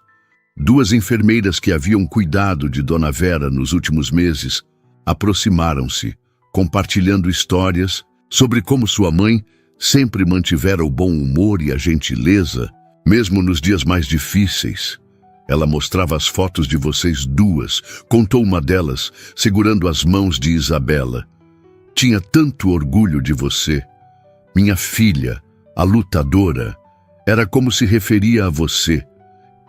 Duas enfermeiras que haviam cuidado de Dona Vera nos últimos meses aproximaram-se, compartilhando histórias sobre como sua mãe sempre mantivera o bom humor e a gentileza, mesmo nos dias mais difíceis. Ela mostrava as fotos de vocês duas, contou uma delas, segurando as mãos de Isabela. Tinha tanto orgulho de você. Minha filha, a lutadora, era como se referia a você.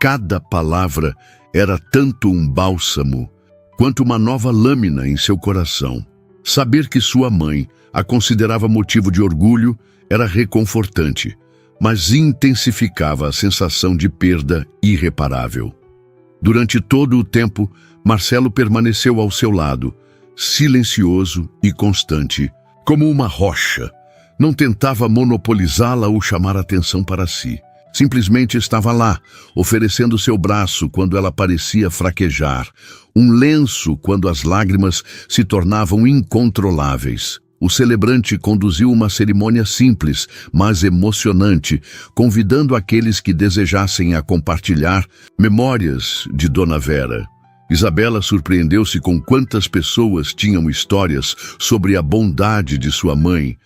Cada palavra era tanto um bálsamo, quanto uma nova lâmina em seu coração. Saber que sua mãe a considerava motivo de orgulho era reconfortante, mas intensificava a sensação de perda irreparável. Durante todo o tempo, Marcelo permaneceu ao seu lado, silencioso e constante, como uma rocha. Não tentava monopolizá-la ou chamar atenção para si. Simplesmente estava lá, oferecendo seu braço quando ela parecia fraquejar, um lenço quando as lágrimas se tornavam incontroláveis. O celebrante conduziu uma cerimônia simples, mas emocionante, convidando aqueles que desejassem a compartilhar memórias de Dona Vera. Isabela surpreendeu-se com quantas pessoas tinham histórias sobre a bondade de sua mãe,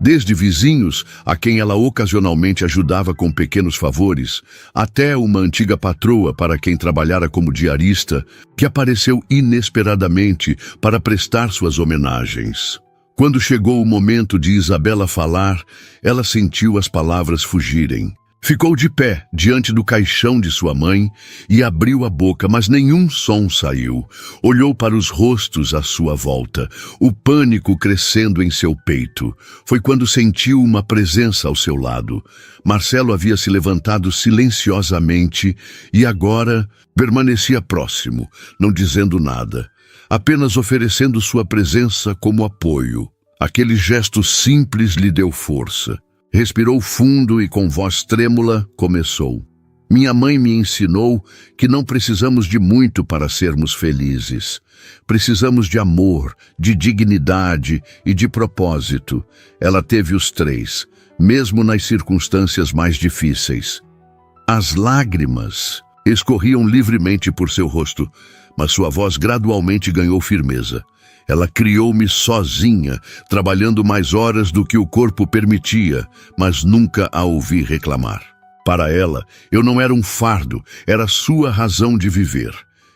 desde vizinhos a quem ela ocasionalmente ajudava com pequenos favores, até uma antiga patroa para quem trabalhara como diarista, que apareceu inesperadamente para prestar suas homenagens. Quando chegou o momento de Isabela falar, ela sentiu as palavras fugirem. Ficou de pé diante do caixão de sua mãe e abriu a boca, mas nenhum som saiu. Olhou para os rostos à sua volta, o pânico crescendo em seu peito. Foi quando sentiu uma presença ao seu lado. Marcelo havia se levantado silenciosamente e agora permanecia próximo, não dizendo nada, apenas oferecendo sua presença como apoio. Aquele gesto simples lhe deu força. Respirou fundo e com voz trêmula começou. Minha mãe me ensinou que não precisamos de muito para sermos felizes. Precisamos de amor, de dignidade e de propósito. Ela teve os três, mesmo nas circunstâncias mais difíceis. As lágrimas escorriam livremente por seu rosto, mas sua voz gradualmente ganhou firmeza. Ela criou-me sozinha, trabalhando mais horas do que o corpo permitia, mas nunca a ouvi reclamar. Para ela, eu não era um fardo, era sua razão de viver.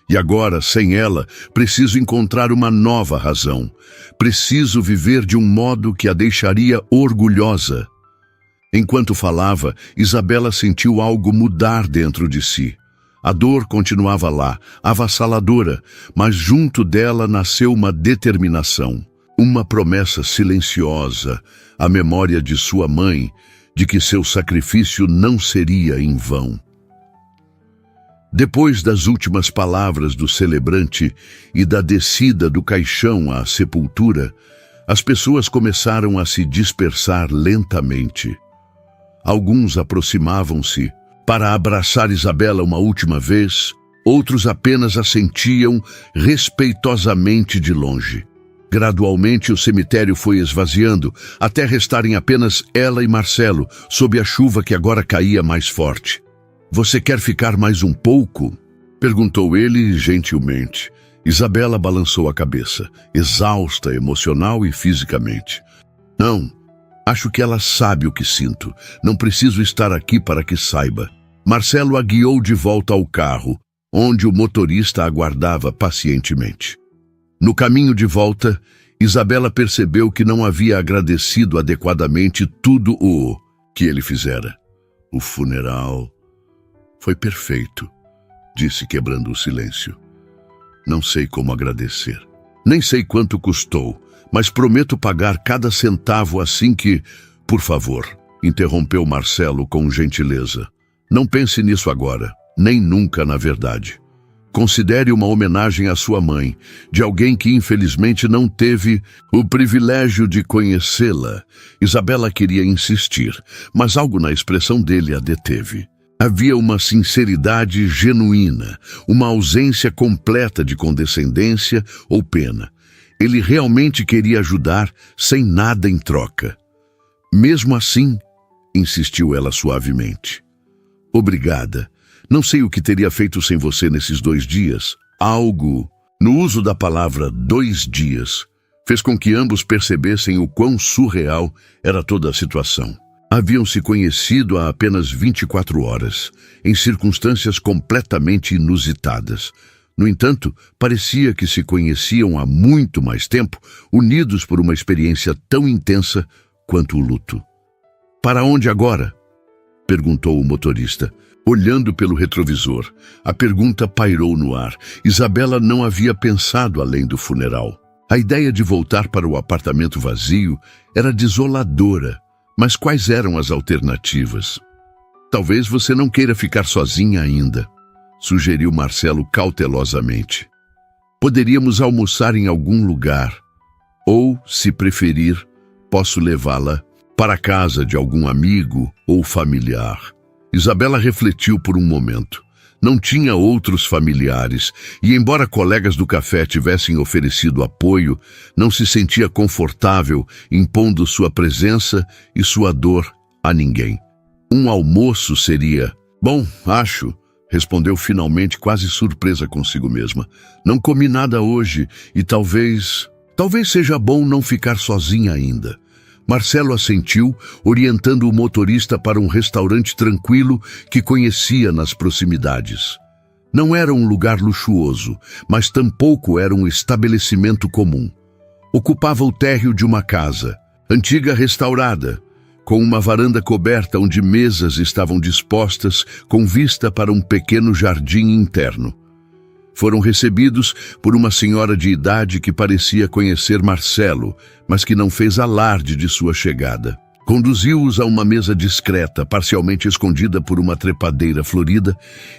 E agora, sem ela, preciso encontrar uma nova razão. Preciso viver de um modo que a deixaria orgulhosa. Enquanto falava, Isabela sentiu algo mudar dentro de si. A dor continuava lá, avassaladora, mas junto dela nasceu uma determinação, uma promessa silenciosa, a memória de sua mãe, de que seu sacrifício não seria em vão. Depois das últimas palavras do celebrante e da descida do caixão à sepultura, as pessoas começaram a se dispersar lentamente. Alguns aproximavam-se para abraçar Isabela uma última vez, outros apenas a sentiam respeitosamente de longe. Gradualmente o cemitério foi esvaziando, até restarem apenas ela e Marcelo, sob a chuva que agora caía mais forte. "Você quer ficar mais um pouco?" perguntou ele gentilmente. Isabela balançou a cabeça, exausta emocional e fisicamente. "Não, acho que ela sabe o que sinto. Não preciso estar aqui para que saiba." Marcelo a guiou de volta ao carro, onde o motorista aguardava pacientemente. No caminho de volta, Isabela percebeu que não havia agradecido adequadamente tudo o que ele fizera. "O funeral foi perfeito", disse quebrando o silêncio. "Não sei como agradecer. Nem sei quanto custou, mas prometo pagar cada centavo assim que..." "Por favor", interrompeu Marcelo com gentileza. "Não pense nisso agora, nem nunca na verdade. Considere uma homenagem à sua mãe, de alguém que infelizmente não teve o privilégio de conhecê-la." Isabela queria insistir, mas algo na expressão dele a deteve. Havia uma sinceridade genuína, uma ausência completa de condescendência ou pena. Ele realmente queria ajudar sem nada em troca. "Mesmo assim", insistiu ela suavemente. "Obrigada. Não sei o que teria feito sem você nesses 2 dias. Algo, no uso da palavra 2 dias, fez com que ambos percebessem o quão surreal era toda a situação. Haviam se conhecido há apenas 24 horas, em circunstâncias completamente inusitadas. No entanto, parecia que se conheciam há muito mais tempo, unidos por uma experiência tão intensa quanto o luto. "Para onde agora?" perguntou o motorista, olhando pelo retrovisor. A pergunta pairou no ar. Isabela não havia pensado além do funeral. A ideia de voltar para o apartamento vazio era desoladora. Mas quais eram as alternativas? "Talvez você não queira ficar sozinha ainda", sugeriu Marcelo cautelosamente. "Poderíamos almoçar em algum lugar. Ou, se preferir, posso levá-la para a casa de algum amigo ou familiar." Isabela refletiu por um momento. Não tinha outros familiares e, embora colegas do café tivessem oferecido apoio, não se sentia confortável impondo sua presença e sua dor a ninguém. "Um almoço seria... Bom, acho", respondeu finalmente, quase surpresa consigo mesma. "Não comi nada hoje e talvez seja bom não ficar sozinha ainda." Marcelo assentiu, orientando o motorista para um restaurante tranquilo que conhecia nas proximidades. Não era um lugar luxuoso, mas tampouco era um estabelecimento comum. Ocupava o térreo de uma casa, antiga restaurada, com uma varanda coberta onde mesas estavam dispostas com vista para um pequeno jardim interno. Foram recebidos por uma senhora de idade que parecia conhecer Marcelo, mas que não fez alarde de sua chegada. Conduziu-os a uma mesa discreta, parcialmente escondida por uma trepadeira florida,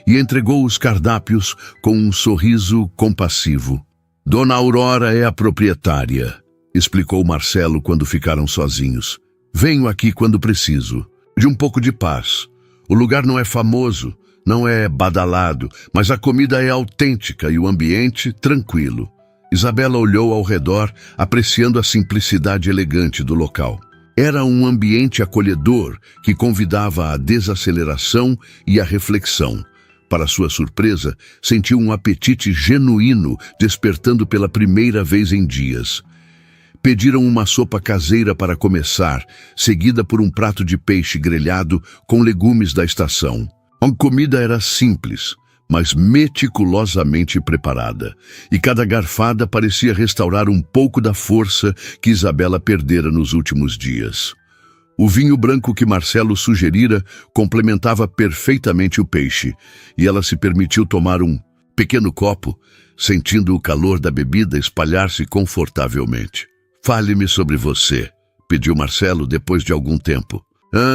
e entregou os cardápios com um sorriso compassivo. "Dona Aurora é a proprietária", explicou Marcelo quando ficaram sozinhos. "Venho aqui quando preciso, de um pouco de paz. O lugar não é famoso, não é badalado, mas a comida é autêntica e o ambiente tranquilo." Isabela olhou ao redor, apreciando a simplicidade elegante do local. Era um ambiente acolhedor que convidava à desaceleração e à reflexão. Para sua surpresa, sentiu um apetite genuíno despertando pela primeira vez em dias. Pediram uma sopa caseira para começar, seguida por um prato de peixe grelhado com legumes da estação. A comida era simples, mas meticulosamente preparada, e cada garfada parecia restaurar um pouco da força que Isabela perdera nos últimos dias. O vinho branco que Marcelo sugerira complementava perfeitamente o peixe, e ela se permitiu tomar um pequeno copo, sentindo o calor da bebida espalhar-se confortavelmente. "Fale-me sobre você", pediu Marcelo depois de algum tempo.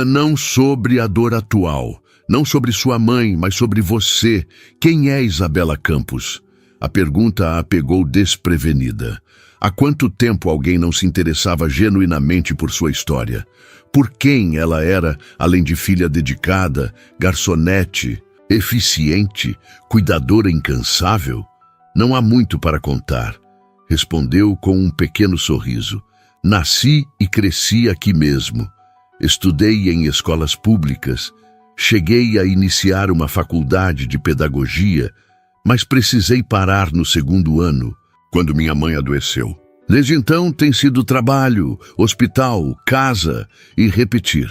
"Não sobre a dor atual. Não sobre sua mãe, mas sobre você. Quem é Isabela Campos?" A pergunta a pegou desprevenida. Há quanto tempo alguém não se interessava genuinamente por sua história? Por quem ela era, além de filha dedicada, garçonete, eficiente, cuidadora incansável? "Não há muito para contar", respondeu com um pequeno sorriso. "Nasci e cresci aqui mesmo. Estudei em escolas públicas. Cheguei a iniciar uma faculdade de pedagogia, mas precisei parar no 2º ano, quando minha mãe adoeceu. Desde então tem sido trabalho, hospital, casa e repetir.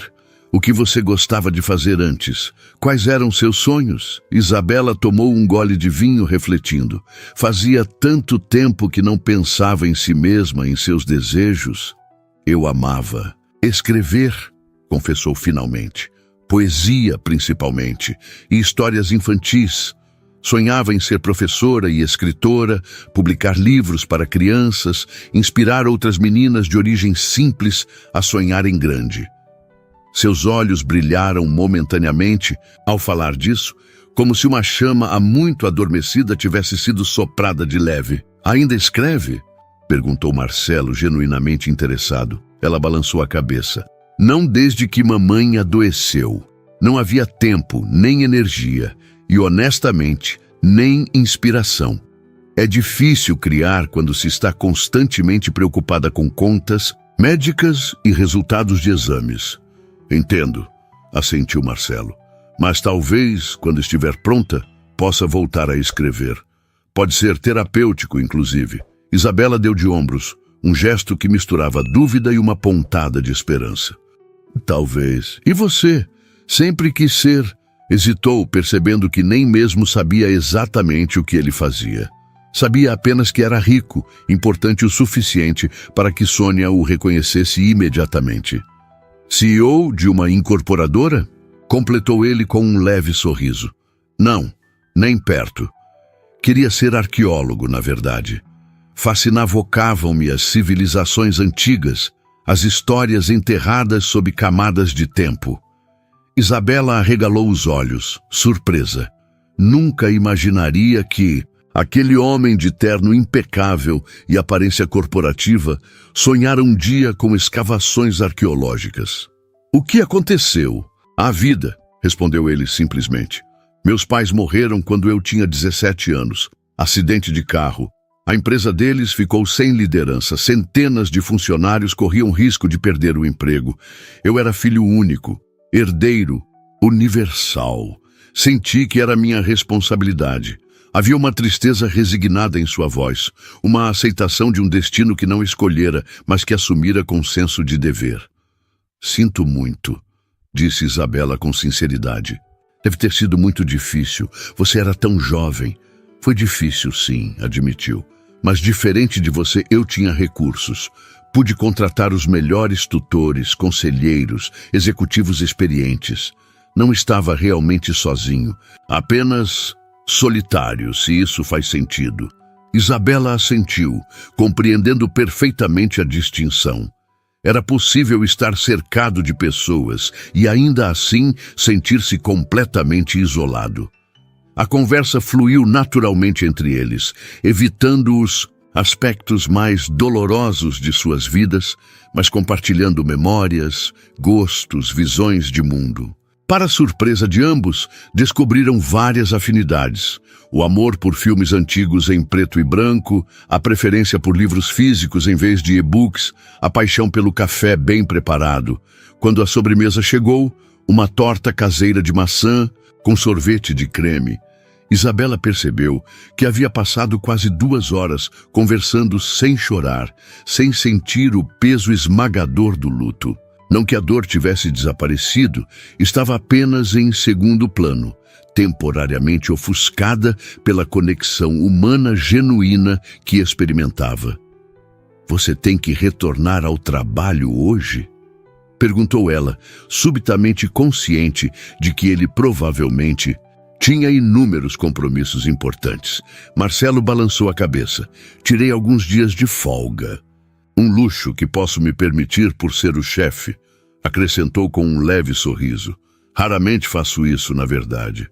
O que você gostava de fazer antes? Quais eram seus sonhos?" Isabela tomou um gole de vinho refletindo. Fazia tanto tempo que não pensava em si mesma, em seus desejos. "Eu amava escrever", confessou finalmente. "Poesia, principalmente, e histórias infantis. Sonhava em ser professora e escritora, publicar livros para crianças, inspirar outras meninas de origem simples a sonharem grande." Seus olhos brilharam momentaneamente ao falar disso, como se uma chama há muito adormecida tivesse sido soprada de leve. "Ainda escreve?" perguntou Marcelo, genuinamente interessado. Ela balançou a cabeça. "Não desde que mamãe adoeceu. Não havia tempo, nem energia, e honestamente, nem inspiração. É difícil criar quando se está constantemente preocupada com contas, médicas e resultados de exames." "Entendo", assentiu Marcelo. Mas talvez, quando estiver pronta, possa voltar a escrever. Pode ser terapêutico, inclusive. Isabela deu de ombros, um gesto que misturava dúvida e uma pontada de esperança. Talvez. E você? Sempre quis ser. Hesitou, percebendo que nem mesmo sabia exatamente o que ele fazia. Sabia apenas que era rico, importante o suficiente para que Sônia o reconhecesse imediatamente. CEO de uma incorporadora? Completou ele com um leve sorriso. Não, nem perto. Queria ser arqueólogo, na verdade. Fascinavam-me as civilizações antigas, as histórias enterradas sob camadas de tempo. Isabela arregalou os olhos, surpresa. Nunca imaginaria que aquele homem de terno impecável e aparência corporativa sonhara um dia com escavações arqueológicas. O que aconteceu? A vida, respondeu ele simplesmente. Meus pais morreram quando eu tinha 17 anos. Acidente de carro. A empresa deles ficou sem liderança. Centenas de funcionários corriam risco de perder o emprego. Eu era filho único, herdeiro, universal. Senti que era minha responsabilidade. Havia uma tristeza resignada em sua voz, uma aceitação de um destino que não escolhera, mas que assumira com senso de dever. Sinto muito, disse Isabela com sinceridade. Deve ter sido muito difícil. Você era tão jovem. Foi difícil, sim, admitiu. Mas diferente de você, eu tinha recursos. Pude contratar os melhores tutores, conselheiros, executivos experientes. Não estava realmente sozinho, apenas solitário, se isso faz sentido. Isabela assentiu, compreendendo perfeitamente a distinção. Era possível estar cercado de pessoas e ainda assim sentir-se completamente isolado. A conversa fluiu naturalmente entre eles, evitando os aspectos mais dolorosos de suas vidas, mas compartilhando memórias, gostos, visões de mundo. Para surpresa de ambos, descobriram várias afinidades. O amor por filmes antigos em preto e branco, a preferência por livros físicos em vez de e-books, a paixão pelo café bem preparado. Quando a sobremesa chegou, uma torta caseira de maçã com sorvete de creme. Isabela percebeu que havia passado quase 2 horas conversando sem chorar, sem sentir o peso esmagador do luto. Não que a dor tivesse desaparecido, estava apenas em segundo plano, temporariamente ofuscada pela conexão humana genuína que experimentava. Você tem que retornar ao trabalho hoje? Perguntou ela, subitamente consciente de que ele provavelmente tinha inúmeros compromissos importantes. Marcelo balançou a cabeça. Tirei alguns dias de folga. Um luxo que posso me permitir por ser o chefe, acrescentou com um leve sorriso. Raramente faço isso, na verdade.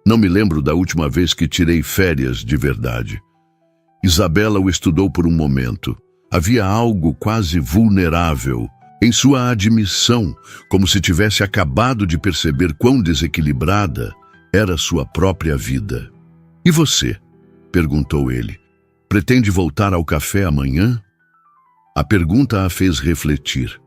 Não me lembro da última vez que tirei férias de verdade. Isabela o estudou por um momento. Havia algo quase vulnerável em sua admissão, como se tivesse acabado de perceber quão desequilibrada era sua própria vida. E você? Perguntou ele. Pretende voltar ao café amanhã? A pergunta a fez refletir.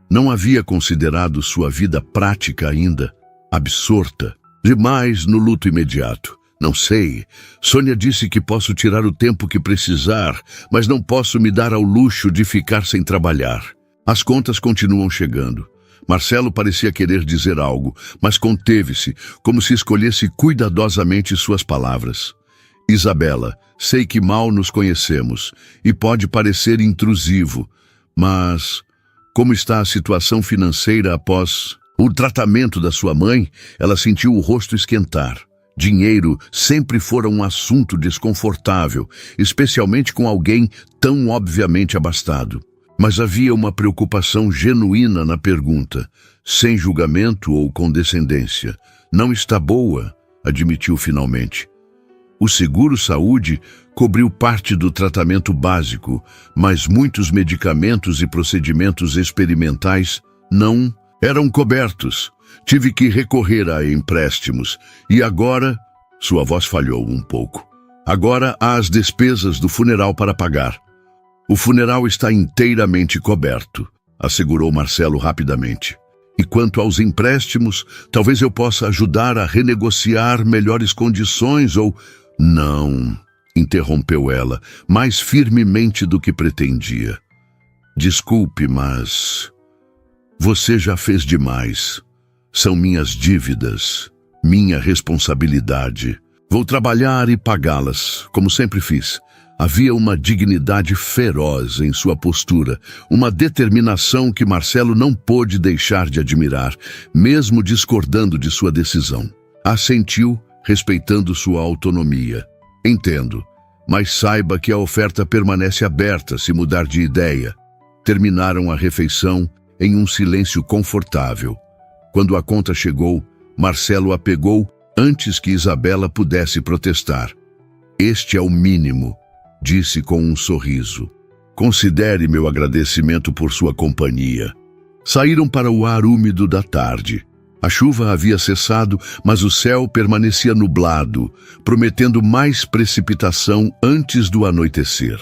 Não havia considerado sua vida prática ainda, absorta, demais no luto imediato. Não sei. Sônia disse que posso tirar o tempo que precisar, mas não posso me dar ao luxo de ficar sem trabalhar. As contas continuam chegando. Marcelo parecia querer dizer algo, mas conteve-se, como se escolhesse cuidadosamente suas palavras. Isabela, sei que mal nos conhecemos e pode parecer intrusivo, mas como está a situação financeira após o tratamento da sua mãe? Ela sentiu o rosto esquentar. Dinheiro sempre fora um assunto desconfortável, especialmente com alguém tão obviamente abastado. Mas havia uma preocupação genuína na pergunta, sem julgamento ou condescendência. Não está boa, admitiu finalmente. O seguro-saúde cobriu parte do tratamento básico, mas muitos medicamentos e procedimentos experimentais não eram cobertos. Tive que recorrer a empréstimos. E agora, sua voz falhou um pouco. Agora há as despesas do funeral para pagar. O funeral está inteiramente coberto, assegurou Marcelo rapidamente. E quanto aos empréstimos, talvez eu possa ajudar a renegociar melhores condições ou... Não, interrompeu ela, mais firmemente do que pretendia. Desculpe, mas... Você já fez demais. São minhas dívidas, minha responsabilidade. Vou trabalhar e pagá-las, como sempre fiz. Havia uma dignidade feroz em sua postura, uma determinação que Marcelo não pôde deixar de admirar, mesmo discordando de sua decisão. Assentiu, respeitando sua autonomia. Entendo, mas saiba que a oferta permanece aberta se mudar de ideia. Terminaram a refeição em um silêncio confortável. Quando a conta chegou, Marcelo a pegou antes que Isabela pudesse protestar. Este é o mínimo, disse com um sorriso. Considere meu agradecimento por sua companhia. Saíram para o ar úmido da tarde. A chuva havia cessado, mas o céu permanecia nublado, prometendo mais precipitação antes do anoitecer.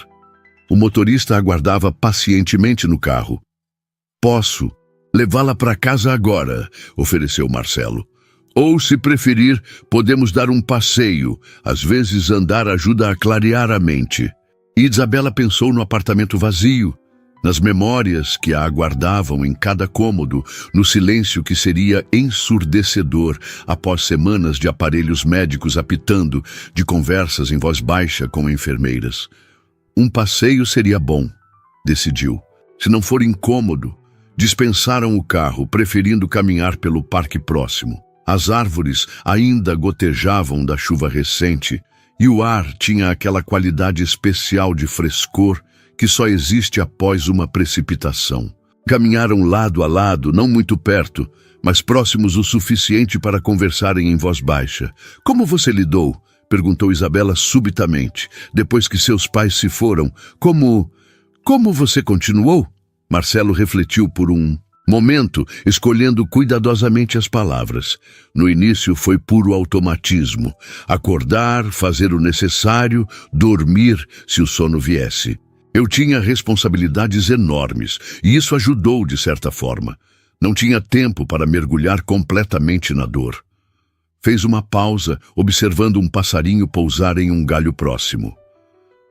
O motorista aguardava pacientemente no carro. Posso levá-la para casa agora, ofereceu Marcelo. Ou, se preferir, podemos dar um passeio. Às vezes andar ajuda a clarear a mente. E Isabela pensou no apartamento vazio, nas memórias que a aguardavam em cada cômodo, no silêncio que seria ensurdecedor após semanas de aparelhos médicos apitando, de conversas em voz baixa com enfermeiras. Um passeio seria bom, decidiu. Se não for incômodo, dispensaram o carro, preferindo caminhar pelo parque próximo. As árvores ainda gotejavam da chuva recente e o ar tinha aquela qualidade especial de frescor que só existe após uma precipitação. Caminharam lado a lado, não muito perto, mas próximos o suficiente para conversarem em voz baixa. Como você lidou? Perguntou Isabela subitamente, depois que seus pais se foram. Como você continuou? Marcelo refletiu por um momento, escolhendo cuidadosamente as palavras. No início foi puro automatismo. Acordar, fazer o necessário, dormir se o sono viesse. Eu tinha responsabilidades enormes, e isso ajudou de certa forma. Não tinha tempo para mergulhar completamente na dor. Fez uma pausa, observando um passarinho pousar em um galho próximo.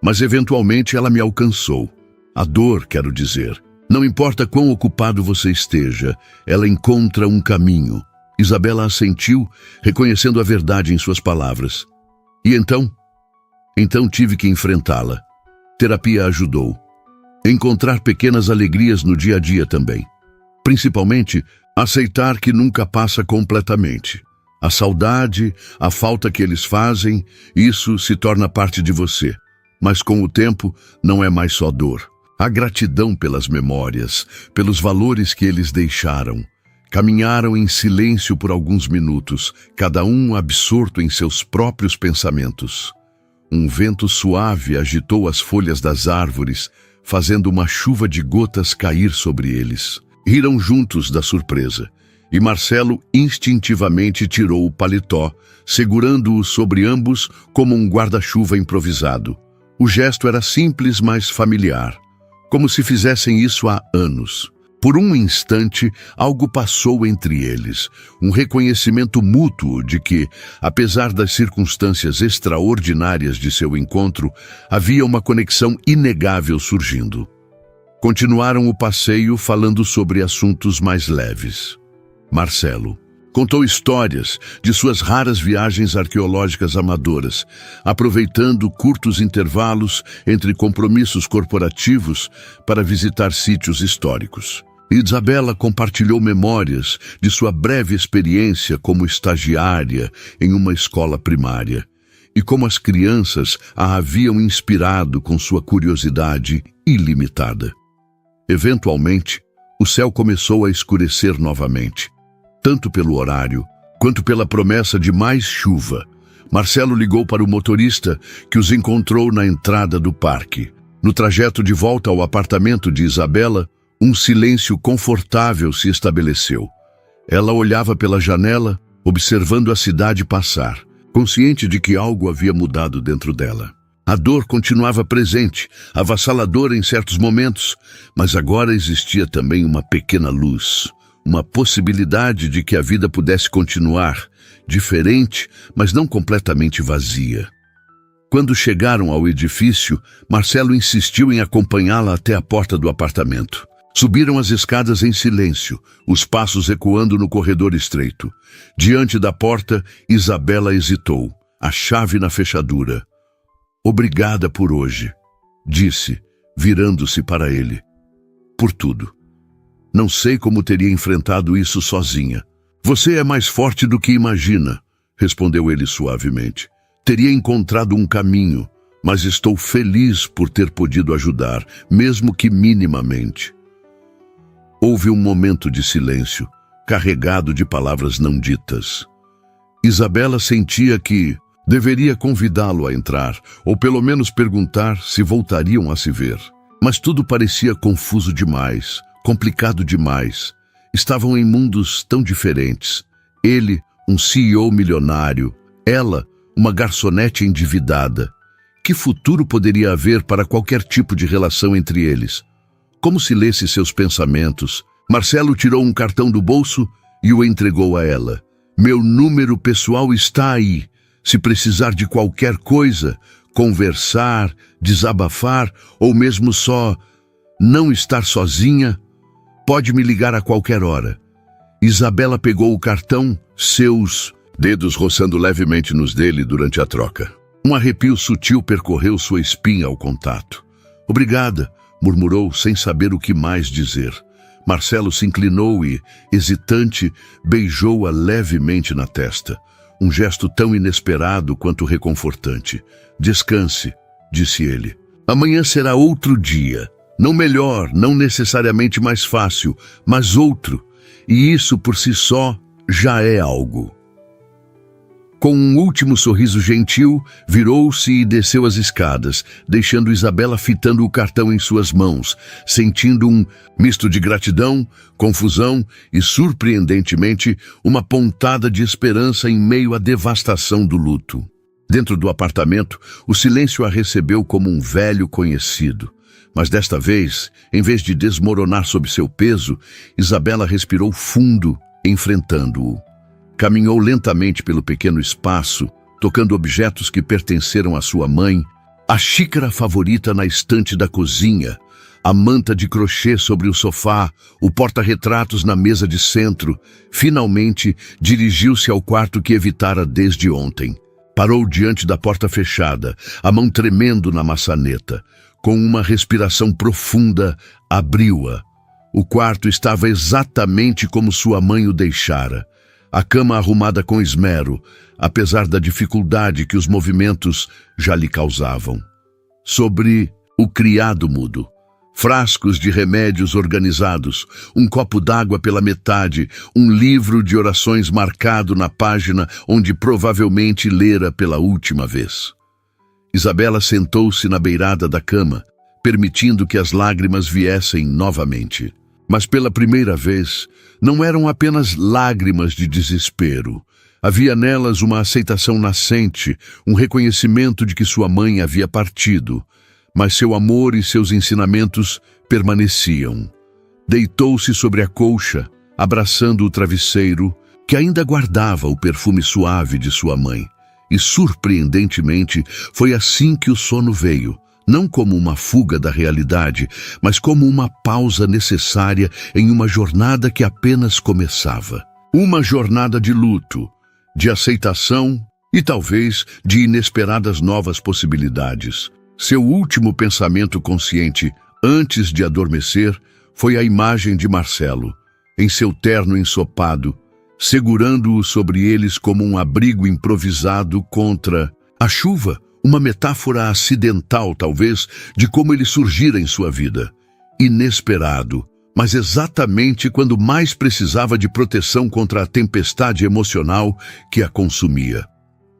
Mas eventualmente ela me alcançou. A dor, quero dizer. Não importa quão ocupado você esteja, ela encontra um caminho. Isabela assentiu, reconhecendo a verdade em suas palavras. E então? Então tive que enfrentá-la. Terapia ajudou. Encontrar pequenas alegrias no dia a dia também. Principalmente, aceitar que nunca passa completamente. A saudade, a falta que eles fazem, isso se torna parte de você. Mas com o tempo, não é mais só dor. A gratidão pelas memórias, pelos valores que eles deixaram. Caminharam em silêncio por alguns minutos, cada um absorto em seus próprios pensamentos. Um vento suave agitou as folhas das árvores, fazendo uma chuva de gotas cair sobre eles. Riram juntos da surpresa, e Marcelo instintivamente tirou o paletó, segurando-o sobre ambos como um guarda-chuva improvisado. O gesto era simples, mas familiar. Como se fizessem isso há anos. Por um instante, algo passou entre eles, um reconhecimento mútuo de que, apesar das circunstâncias extraordinárias de seu encontro, havia uma conexão inegável surgindo. Continuaram o passeio falando sobre assuntos mais leves. Marcelo contou histórias de suas raras viagens arqueológicas amadoras, aproveitando curtos intervalos entre compromissos corporativos para visitar sítios históricos. Isabela compartilhou memórias de sua breve experiência como estagiária em uma escola primária e como as crianças a haviam inspirado com sua curiosidade ilimitada. Eventualmente, o céu começou a escurecer novamente. Tanto pelo horário, quanto pela promessa de mais chuva. Marcelo ligou para o motorista, que os encontrou na entrada do parque. No trajeto de volta ao apartamento de Isabela, um silêncio confortável se estabeleceu. Ela olhava pela janela, observando a cidade passar, consciente de que algo havia mudado dentro dela. A dor continuava presente, avassaladora em certos momentos, mas agora existia também uma pequena luz. uma possibilidade de que a vida pudesse continuar, diferente, mas não completamente vazia. Quando chegaram ao edifício, Marcelo insistiu em acompanhá-la até a porta do apartamento. Subiram as escadas em silêncio, os passos ecoando no corredor estreito. Diante da porta, Isabela hesitou, a chave na fechadura. "Obrigada por hoje", disse, virando-se para ele. "Por tudo. Não sei como teria enfrentado isso sozinha." "Você é mais forte do que imagina", respondeu ele suavemente. "Teria encontrado um caminho, mas estou feliz por ter podido ajudar, mesmo que minimamente." Houve um momento de silêncio, carregado de palavras não ditas. Isabela sentia que deveria convidá-lo a entrar, ou pelo menos perguntar se voltariam a se ver. Mas tudo parecia confuso demais, complicado demais. Estavam em mundos tão diferentes. Ele, um CEO milionário, ela, uma garçonete endividada. Que futuro poderia haver para qualquer tipo de relação entre eles? Como se lesse seus pensamentos, Marcelo tirou um cartão do bolso e o entregou a ela. "Meu número pessoal está aí. Se precisar de qualquer coisa, conversar, desabafar ou mesmo só não estar sozinha, pode me ligar a qualquer hora." Isabela pegou o cartão, seus dedos roçando levemente nos dele durante a troca. Um arrepio sutil percorreu sua espinha ao contato. "Obrigada", murmurou sem saber o que mais dizer. Marcelo se inclinou e, hesitante, beijou-a levemente na testa. Um gesto tão inesperado quanto reconfortante. "Descanse", disse ele. "Amanhã será outro dia. Não melhor, não necessariamente mais fácil, mas outro. E isso por si só já é algo." Com um último sorriso gentil, virou-se e desceu as escadas, deixando Isabela fitando o cartão em suas mãos, sentindo um misto de gratidão, confusão e, surpreendentemente, uma pontada de esperança em meio à devastação do luto. Dentro do apartamento, o silêncio a recebeu como um velho conhecido. Mas desta vez, em vez de desmoronar sob seu peso, Isabela respirou fundo, enfrentando-o. Caminhou lentamente pelo pequeno espaço, tocando objetos que pertenceram à sua mãe, a xícara favorita na estante da cozinha, a manta de crochê sobre o sofá, o porta-retratos na mesa de centro. Finalmente, dirigiu-se ao quarto que evitara desde ontem. Parou diante da porta fechada, a mão tremendo na maçaneta. Com uma respiração profunda, abriu-a. O quarto estava exatamente como sua mãe o deixara. A cama arrumada com esmero, apesar da dificuldade que os movimentos já lhe causavam. Sobre o criado mudo, frascos de remédios organizados, um copo d'água pela metade, um livro de orações marcado na página onde provavelmente lera pela última vez. Isabela sentou-se na beirada da cama, permitindo que as lágrimas viessem novamente. Mas pela primeira vez, não eram apenas lágrimas de desespero. Havia nelas uma aceitação nascente, um reconhecimento de que sua mãe havia partido, mas seu amor e seus ensinamentos permaneciam. Deitou-se sobre a colcha, abraçando o travesseiro, que ainda guardava o perfume suave de sua mãe. E, surpreendentemente, foi assim que o sono veio. Não como uma fuga da realidade, mas como uma pausa necessária em uma jornada que apenas começava. Uma jornada de luto, de aceitação e talvez de inesperadas novas possibilidades. Seu último pensamento consciente, antes de adormecer, foi a imagem de Marcelo, em seu terno ensopado, segurando-o sobre eles como um abrigo improvisado contra a chuva. Uma metáfora acidental, talvez, de como ele surgira em sua vida. Inesperado, mas exatamente quando mais precisava de proteção contra a tempestade emocional que a consumia.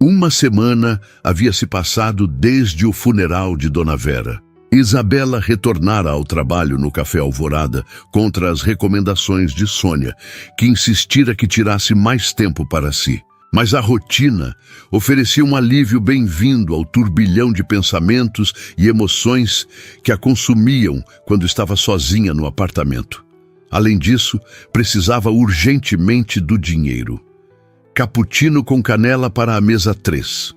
Uma semana havia se passado desde o funeral de Dona Vera. Isabela retornara ao trabalho no Café Alvorada contra as recomendações de Sônia, que insistira que tirasse mais tempo para si. Mas a rotina oferecia um alívio bem-vindo ao turbilhão de pensamentos e emoções que a consumiam quando estava sozinha no apartamento. Além disso, precisava urgentemente do dinheiro. Cappuccino com canela para a mesa 3,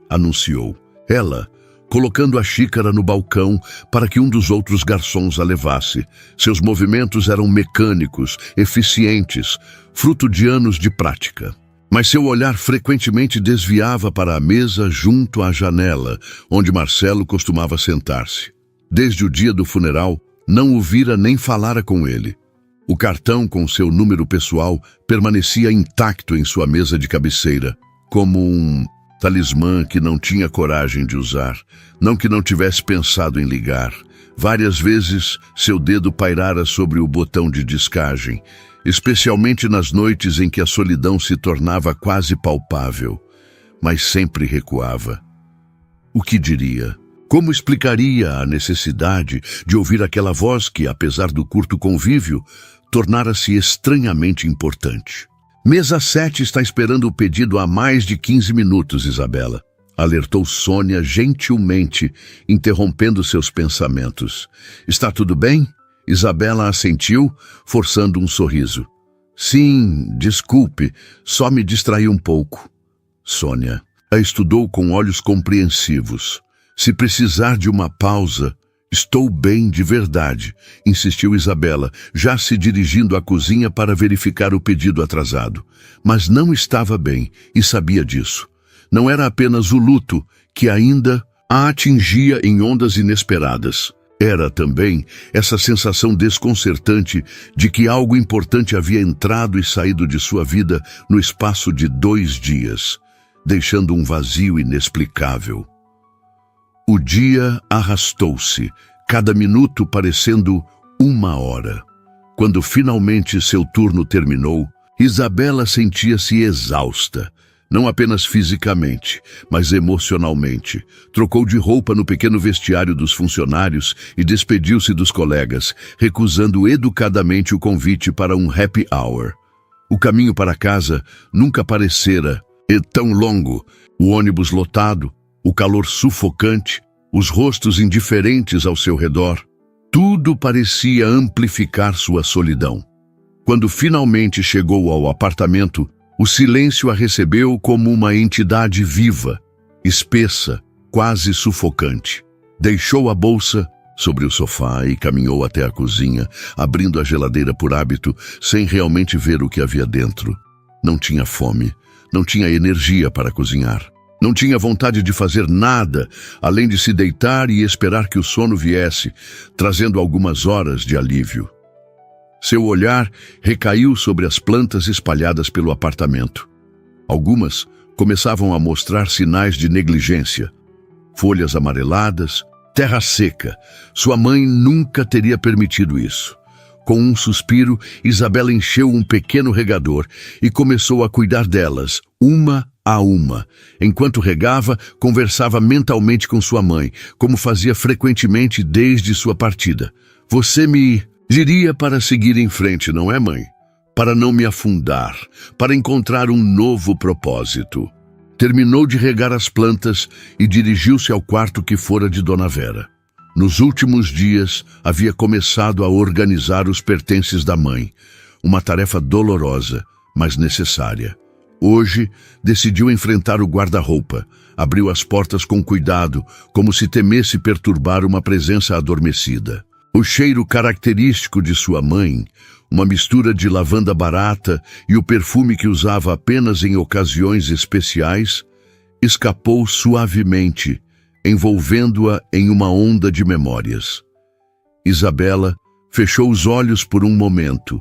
anunciou. Ela, colocando a xícara no balcão para que um dos outros garçons a levasse. Seus movimentos eram mecânicos, eficientes, fruto de anos de prática. Mas seu olhar frequentemente desviava para a mesa junto à janela, onde Marcelo costumava sentar-se. Desde o dia do funeral, não o vira nem falara com ele. O cartão com seu número pessoal permanecia intacto em sua mesa de cabeceira, como um talismã que não tinha coragem de usar, não que não tivesse pensado em ligar. Várias vezes seu dedo pairara sobre o botão de descagem, especialmente nas noites em que a solidão se tornava quase palpável, mas sempre recuava. O que diria? Como explicaria a necessidade de ouvir aquela voz que, apesar do curto convívio, tornara-se estranhamente importante? Mesa 7 está esperando o pedido há mais de 15 minutos, Isabela, alertou Sônia gentilmente, interrompendo seus pensamentos. Está tudo bem? Isabela assentiu, forçando um sorriso. Sim, desculpe, só me distraí um pouco. Sônia a estudou com olhos compreensivos. Se precisar de uma pausa, estou bem de verdade, insistiu Isabela, já se dirigindo à cozinha para verificar o pedido atrasado. Mas não estava bem e sabia disso. Não era apenas o luto que ainda a atingia em ondas inesperadas. Era também essa sensação desconcertante de que algo importante havia entrado e saído de sua vida no espaço de 2 dias, deixando um vazio inexplicável. O dia arrastou-se, cada minuto parecendo 1 hora. Quando finalmente seu turno terminou, Isabela sentia-se exausta. Não apenas fisicamente, mas emocionalmente. Trocou de roupa no pequeno vestiário dos funcionários e despediu-se dos colegas, recusando educadamente o convite para um happy hour. O caminho para casa nunca parecera tão longo. O ônibus lotado, o calor sufocante, os rostos indiferentes ao seu redor. Tudo parecia amplificar sua solidão. Quando finalmente chegou ao apartamento, o silêncio a recebeu como uma entidade viva, espessa, quase sufocante. Deixou a bolsa sobre o sofá e caminhou até a cozinha, abrindo a geladeira por hábito, sem realmente ver o que havia dentro. Não tinha fome, não tinha energia para cozinhar. Não tinha vontade de fazer nada, além de se deitar e esperar que o sono viesse, trazendo algumas horas de alívio. Seu olhar recaiu sobre as plantas espalhadas pelo apartamento. Algumas começavam a mostrar sinais de negligência. Folhas amareladas, terra seca. Sua mãe nunca teria permitido isso. Com um suspiro, Isabela encheu um pequeno regador e começou a cuidar delas, uma a uma. Enquanto regava, conversava mentalmente com sua mãe, como fazia frequentemente desde sua partida. Você me diria para seguir em frente, não é, mãe? Para não me afundar, para encontrar um novo propósito. Terminou de regar as plantas e dirigiu-se ao quarto que fora de Dona Vera. Nos últimos dias, havia começado a organizar os pertences da mãe. Uma tarefa dolorosa, mas necessária. Hoje, decidiu enfrentar o guarda-roupa. Abriu as portas com cuidado, como se temesse perturbar uma presença adormecida. O cheiro característico de sua mãe, uma mistura de lavanda barata e o perfume que usava apenas em ocasiões especiais, escapou suavemente, envolvendo-a em uma onda de memórias. Isabela fechou os olhos por um momento,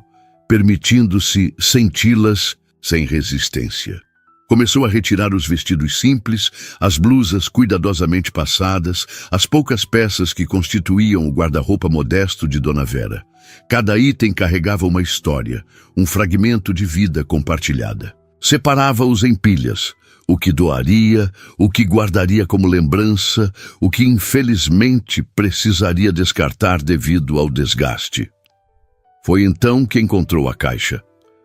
permitindo-se senti-las sem resistência. Começou a retirar os vestidos simples, as blusas cuidadosamente passadas, as poucas peças que constituíam o guarda-roupa modesto de Dona Vera. Cada item carregava uma história, um fragmento de vida compartilhada. Separava-os em pilhas, o que doaria, o que guardaria como lembrança, o que infelizmente precisaria descartar devido ao desgaste. Foi então que encontrou a caixa.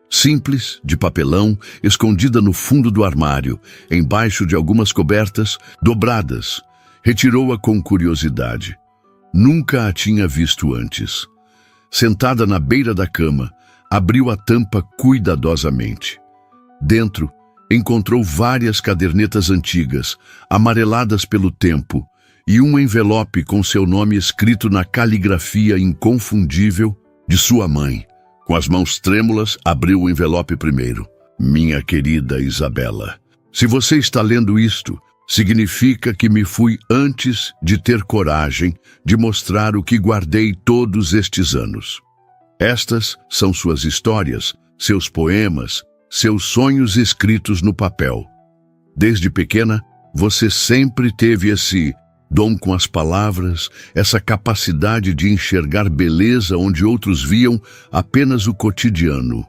Simples, de papelão, escondida no fundo do armário, embaixo de algumas cobertas dobradas. Retirou-a com curiosidade. Nunca a tinha visto antes. sentada na beira da cama, abriu a tampa cuidadosamente. Dentro, encontrou várias cadernetas antigas, amareladas pelo tempo, e um envelope com seu nome escrito na caligrafia inconfundível de sua mãe. Com as mãos trêmulas, abriu o envelope primeiro. Minha querida Isabela, se você está lendo isto, significa que me fui antes de ter coragem de mostrar o que guardei todos estes anos. Estas são suas histórias, seus poemas, seus sonhos escritos no papel. Desde pequena, você sempre teve esse dom com as palavras, essa capacidade de enxergar beleza onde outros viam apenas o cotidiano.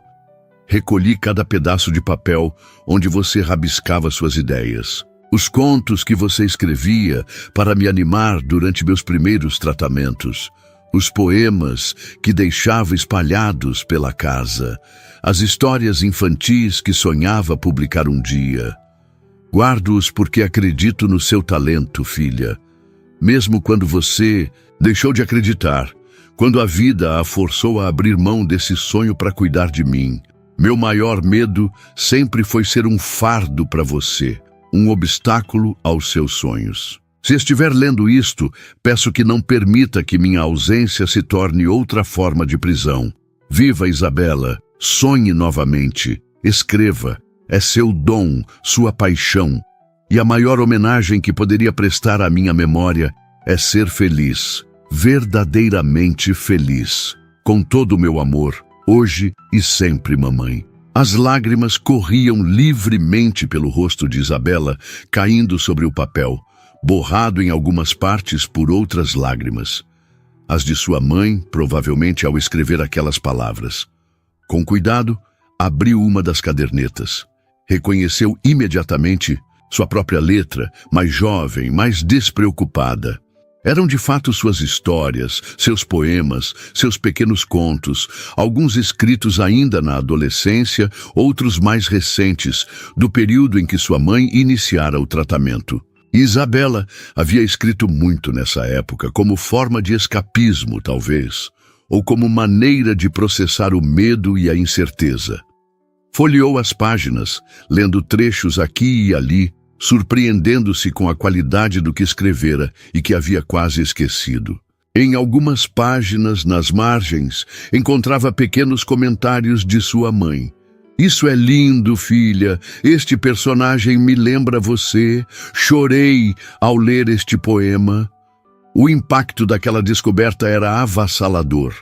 Recolhi cada pedaço de papel onde você rabiscava suas ideias. Os contos que você escrevia para me animar durante meus primeiros tratamentos. Os poemas que deixava espalhados pela casa. As histórias infantis que sonhava publicar um dia. Guardo-os porque acredito no seu talento, filha. Mesmo quando você deixou de acreditar, quando a vida a forçou a abrir mão desse sonho para cuidar de mim, meu maior medo sempre foi ser um fardo para você, um obstáculo aos seus sonhos. Se estiver lendo isto, peço que não permita que minha ausência se torne outra forma de prisão. Viva, Isabela, sonhe novamente, escreva, é seu dom, sua paixão. E a maior homenagem que poderia prestar à minha memória é ser feliz, verdadeiramente feliz, com todo o meu amor, hoje e sempre, mamãe. As lágrimas corriam livremente pelo rosto de Isabela, caindo sobre o papel, borrado em algumas partes por outras lágrimas. As de sua mãe, provavelmente ao escrever aquelas palavras. Com cuidado, abriu uma das cadernetas. Reconheceu imediatamente sua própria letra, mais jovem, mais despreocupada. Eram de fato suas histórias, seus poemas, seus pequenos contos, alguns escritos ainda na adolescência, outros mais recentes, do período em que sua mãe iniciara o tratamento. Isabela havia escrito muito nessa época, como forma de escapismo, talvez, ou como maneira de processar o medo e a incerteza. Folheou as páginas, lendo trechos aqui e ali, surpreendendo-se com a qualidade do que escrevera e que havia quase esquecido. Em algumas páginas, nas margens, encontrava pequenos comentários de sua mãe. Isso é lindo, filha. Este personagem me lembra você. Chorei ao ler este poema. O impacto daquela descoberta era avassalador.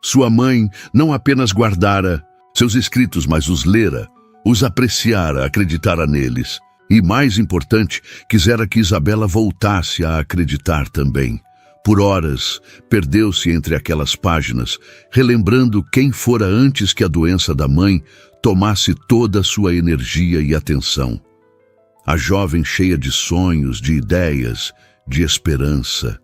Sua mãe não apenas guardara seus escritos, mas os lera, os apreciara, acreditara neles. E, mais importante, quisera que Isabela voltasse a acreditar também. Por horas, perdeu-se entre aquelas páginas, relembrando quem fora antes que a doença da mãe tomasse toda a sua energia e atenção. A jovem cheia de sonhos, de ideias, de esperança.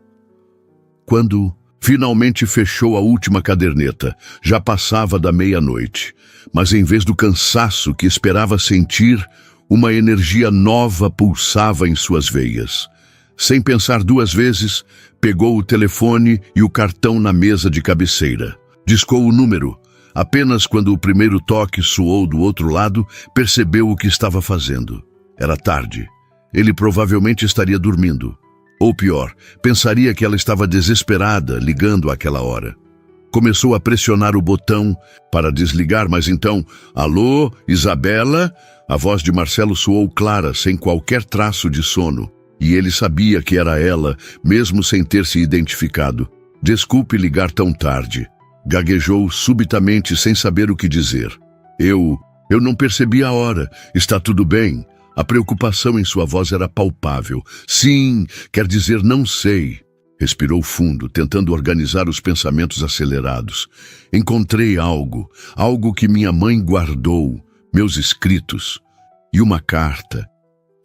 Quando finalmente fechou a última caderneta, já passava da meia-noite, mas em vez do cansaço que esperava sentir, uma energia nova pulsava em suas veias. Sem pensar duas vezes, pegou o telefone e o cartão na mesa de cabeceira. Discou o número. Apenas quando o primeiro toque soou do outro lado, percebeu o que estava fazendo. Era tarde. Ele provavelmente estaria dormindo. Ou pior, pensaria que ela estava desesperada, ligando àquela hora. Começou a pressionar o botão para desligar, mas então, alô, Isabela? A voz de Marcelo soou clara, sem qualquer traço de sono. E ele sabia que era ela, mesmo sem ter se identificado. Desculpe ligar tão tarde. Gaguejou subitamente, sem saber o que dizer. Eu não percebi a hora. Está tudo bem? A preocupação em sua voz era palpável. Sim, quer dizer não sei. Respirou fundo, tentando organizar os pensamentos acelerados. Encontrei algo que minha mãe guardou, meus escritos, e uma carta.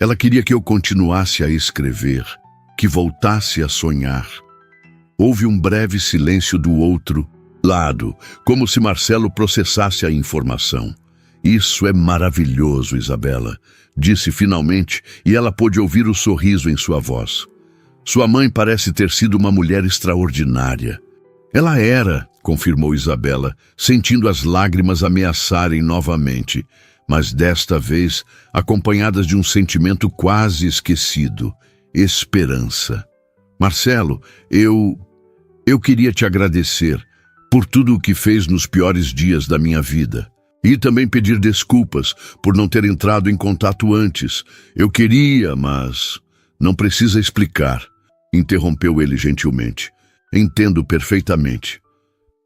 Ela queria que eu continuasse a escrever, que voltasse a sonhar. Houve um breve silêncio do outro lado, como se Marcelo processasse a informação. Isso é maravilhoso, Isabela, disse finalmente, e ela pôde ouvir o sorriso em sua voz. Sua mãe parece ter sido uma mulher extraordinária. Ela era, confirmou Isabela, sentindo as lágrimas ameaçarem novamente, mas desta vez acompanhadas de um sentimento quase esquecido: esperança. Marcelo, eu queria te agradecer por tudo o que fez nos piores dias da minha vida. E também pedir desculpas por não ter entrado em contato antes. Eu queria, mas... Não precisa explicar, interrompeu ele gentilmente. Entendo perfeitamente.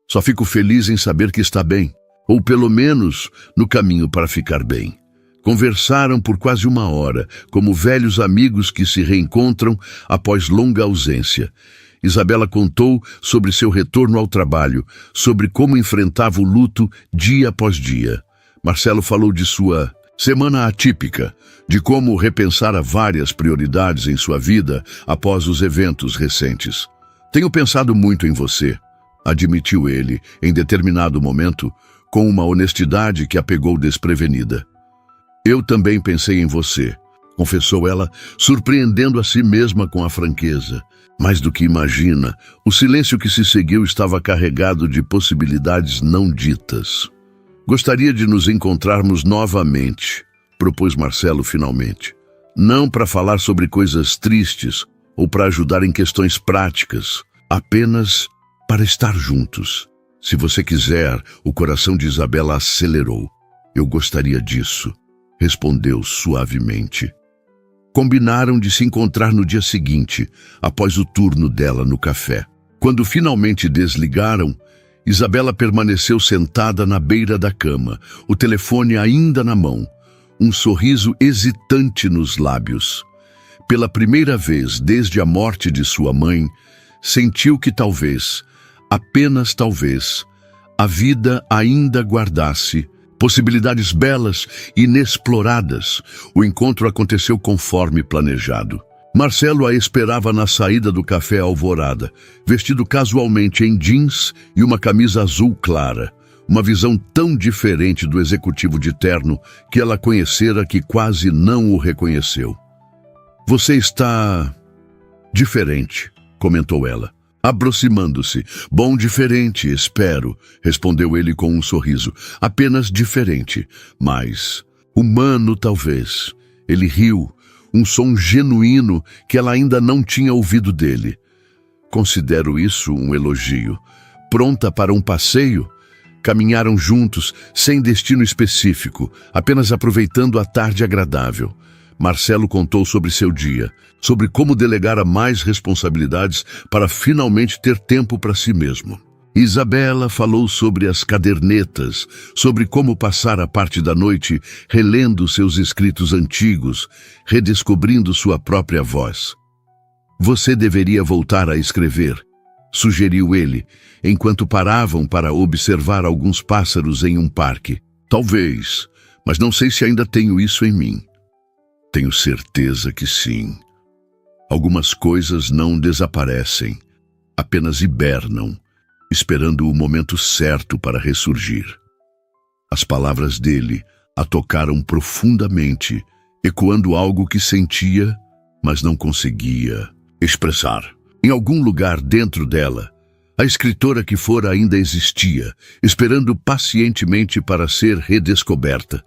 Só fico feliz em saber que está bem, ou pelo menos no caminho para ficar bem. Conversaram por quase 1 hora, como velhos amigos que se reencontram após longa ausência. Isabela contou sobre seu retorno ao trabalho, sobre como enfrentava o luto dia após dia. Marcelo falou de sua semana atípica, de como repensara várias prioridades em sua vida após os eventos recentes. Tenho pensado muito em você, admitiu ele, em determinado momento, com uma honestidade que a pegou desprevenida. Eu também pensei em você, confessou ela, surpreendendo a si mesma com a franqueza. Mais do que imagina, o silêncio que se seguiu estava carregado de possibilidades não ditas. Gostaria de nos encontrarmos novamente, propôs Marcelo finalmente. Não para falar sobre coisas tristes ou para ajudar em questões práticas, apenas para estar juntos. Se você quiser, o coração de Isabela acelerou. Eu gostaria disso, respondeu suavemente. Combinaram de se encontrar no dia seguinte, após o turno dela no café. Quando finalmente desligaram, Isabela permaneceu sentada na beira da cama, o telefone ainda na mão, um sorriso hesitante nos lábios. Pela primeira vez desde a morte de sua mãe, sentiu que talvez, apenas talvez, a vida ainda guardasse possibilidades belas e inexploradas. O encontro aconteceu conforme planejado. Marcelo a esperava na saída do café Alvorada, vestido casualmente em jeans e uma camisa azul clara. Uma visão tão diferente do executivo de terno que ela conhecera que quase não o reconheceu. Você está... diferente, comentou ela, aproximando-se. Bom, diferente, espero, respondeu ele com um sorriso. Apenas diferente, mas humano talvez. Ele riu, um som genuíno que ela ainda não tinha ouvido dele. Considero isso um elogio. Pronta para um passeio? Caminharam juntos, sem destino específico, apenas aproveitando a tarde agradável. Marcelo contou sobre seu dia, sobre como delegara mais responsabilidades para finalmente ter tempo para si mesmo. Isabela falou sobre as cadernetas, sobre como passar a parte da noite relendo seus escritos antigos, redescobrindo sua própria voz. Você deveria voltar a escrever, sugeriu ele, enquanto paravam para observar alguns pássaros em um parque. Talvez, mas não sei se ainda tenho isso em mim. Tenho certeza que sim. Algumas coisas não desaparecem, apenas hibernam, esperando o momento certo para ressurgir. As palavras dele a tocaram profundamente, ecoando algo que sentia, mas não conseguia expressar. Em algum lugar dentro dela, a escritora que fora ainda existia, esperando pacientemente para ser redescoberta.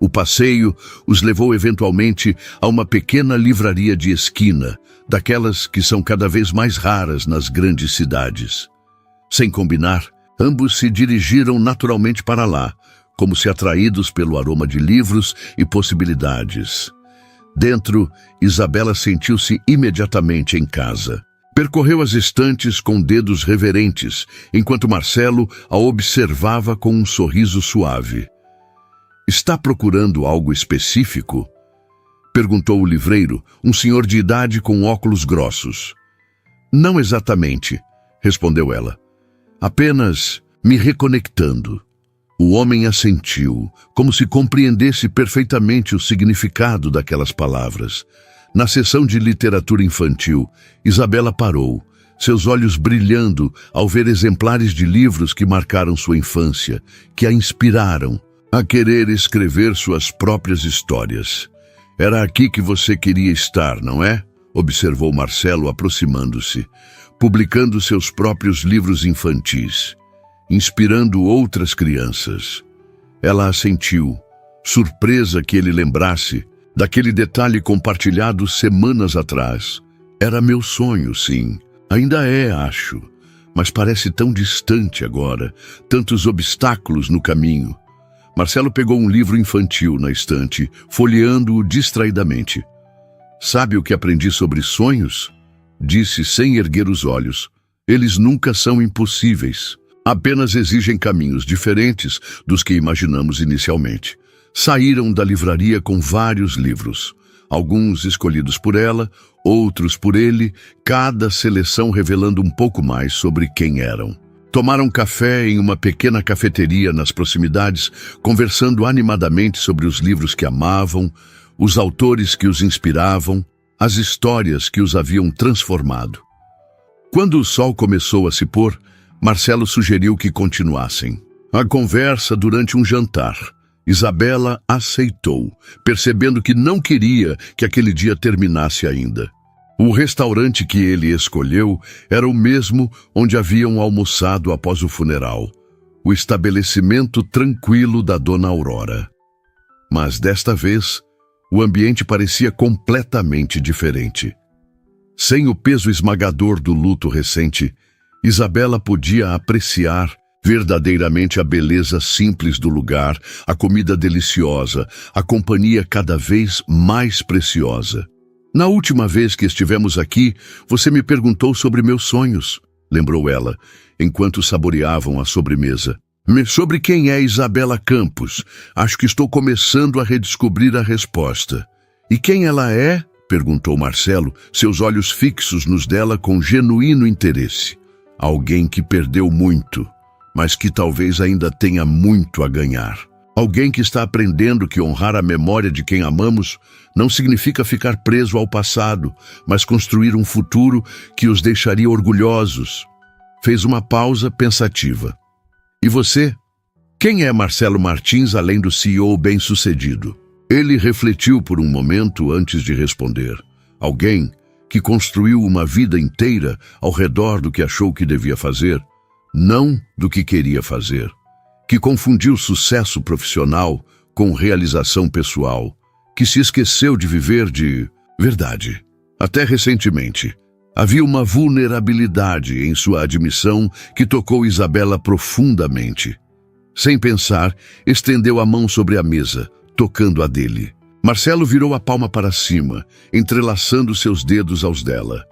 O passeio os levou eventualmente a uma pequena livraria de esquina, daquelas que são cada vez mais raras nas grandes cidades. Sem combinar, ambos se dirigiram naturalmente para lá, como se atraídos pelo aroma de livros e possibilidades. Dentro, Isabela sentiu-se imediatamente em casa. Percorreu as estantes com dedos reverentes, enquanto Marcelo a observava com um sorriso suave. Está procurando algo específico? Perguntou o livreiro, um senhor de idade com óculos grossos. Não exatamente, respondeu ela. Apenas me reconectando. O homem assentiu, como se compreendesse perfeitamente o significado daquelas palavras. Na sessão de literatura infantil, Isabela parou, seus olhos brilhando ao ver exemplares de livros que marcaram sua infância, que a inspiraram a querer escrever suas próprias histórias. Era aqui que você queria estar, não é? Observou Marcelo aproximando-se. publicando seus próprios livros infantis, inspirando outras crianças. Ela assentiu, surpresa que ele lembrasse daquele detalhe compartilhado semanas atrás. Era meu sonho, sim. Ainda é, acho. Mas parece tão distante agora, tantos obstáculos no caminho. Marcelo pegou um livro infantil na estante, folheando-o distraidamente. Sabe o que aprendi sobre sonhos? Disse sem erguer os olhos. Eles nunca são impossíveis. Apenas exigem caminhos diferentes dos que imaginamos inicialmente. Saíram da livraria com vários livros. Alguns escolhidos por ela, outros por ele, cada seleção revelando um pouco mais sobre quem eram. Tomaram café em uma pequena cafeteria nas proximidades, conversando animadamente sobre os livros que amavam, os autores que os inspiravam, as histórias que os haviam transformado. Quando o sol começou a se pôr, Marcelo sugeriu que continuassem a conversa durante um jantar. Isabela aceitou, percebendo que não queria que aquele dia terminasse ainda. O restaurante que ele escolheu era o mesmo onde haviam almoçado após o funeral, o estabelecimento tranquilo da Dona Aurora. Mas desta vez, o ambiente parecia completamente diferente. Sem o peso esmagador do luto recente, Isabela podia apreciar verdadeiramente a beleza simples do lugar, a comida deliciosa, a companhia cada vez mais preciosa. Na última vez que estivemos aqui, você me perguntou sobre meus sonhos, lembrou ela, enquanto saboreavam a sobremesa. Sobre quem é Isabela Campos? Acho que estou começando a redescobrir a resposta. E quem ela é? Perguntou Marcelo, seus olhos fixos nos dela com genuíno interesse. Alguém que perdeu muito, mas que talvez ainda tenha muito a ganhar. Alguém que está aprendendo que honrar a memória de quem amamos não significa ficar preso ao passado, mas construir um futuro que os deixaria orgulhosos. Fez uma pausa pensativa. E você? Quem é Marcelo Martins além do CEO bem-sucedido? Ele refletiu por um momento antes de responder. Alguém que construiu uma vida inteira ao redor do que achou que devia fazer, não do que queria fazer. Que confundiu sucesso profissional com realização pessoal, que se esqueceu de viver de verdade. Até recentemente, havia uma vulnerabilidade em sua admissão que tocou Isabela profundamente. Sem pensar, estendeu a mão sobre a mesa, tocando a dele. Marcelo virou a palma para cima, entrelaçando seus dedos aos dela.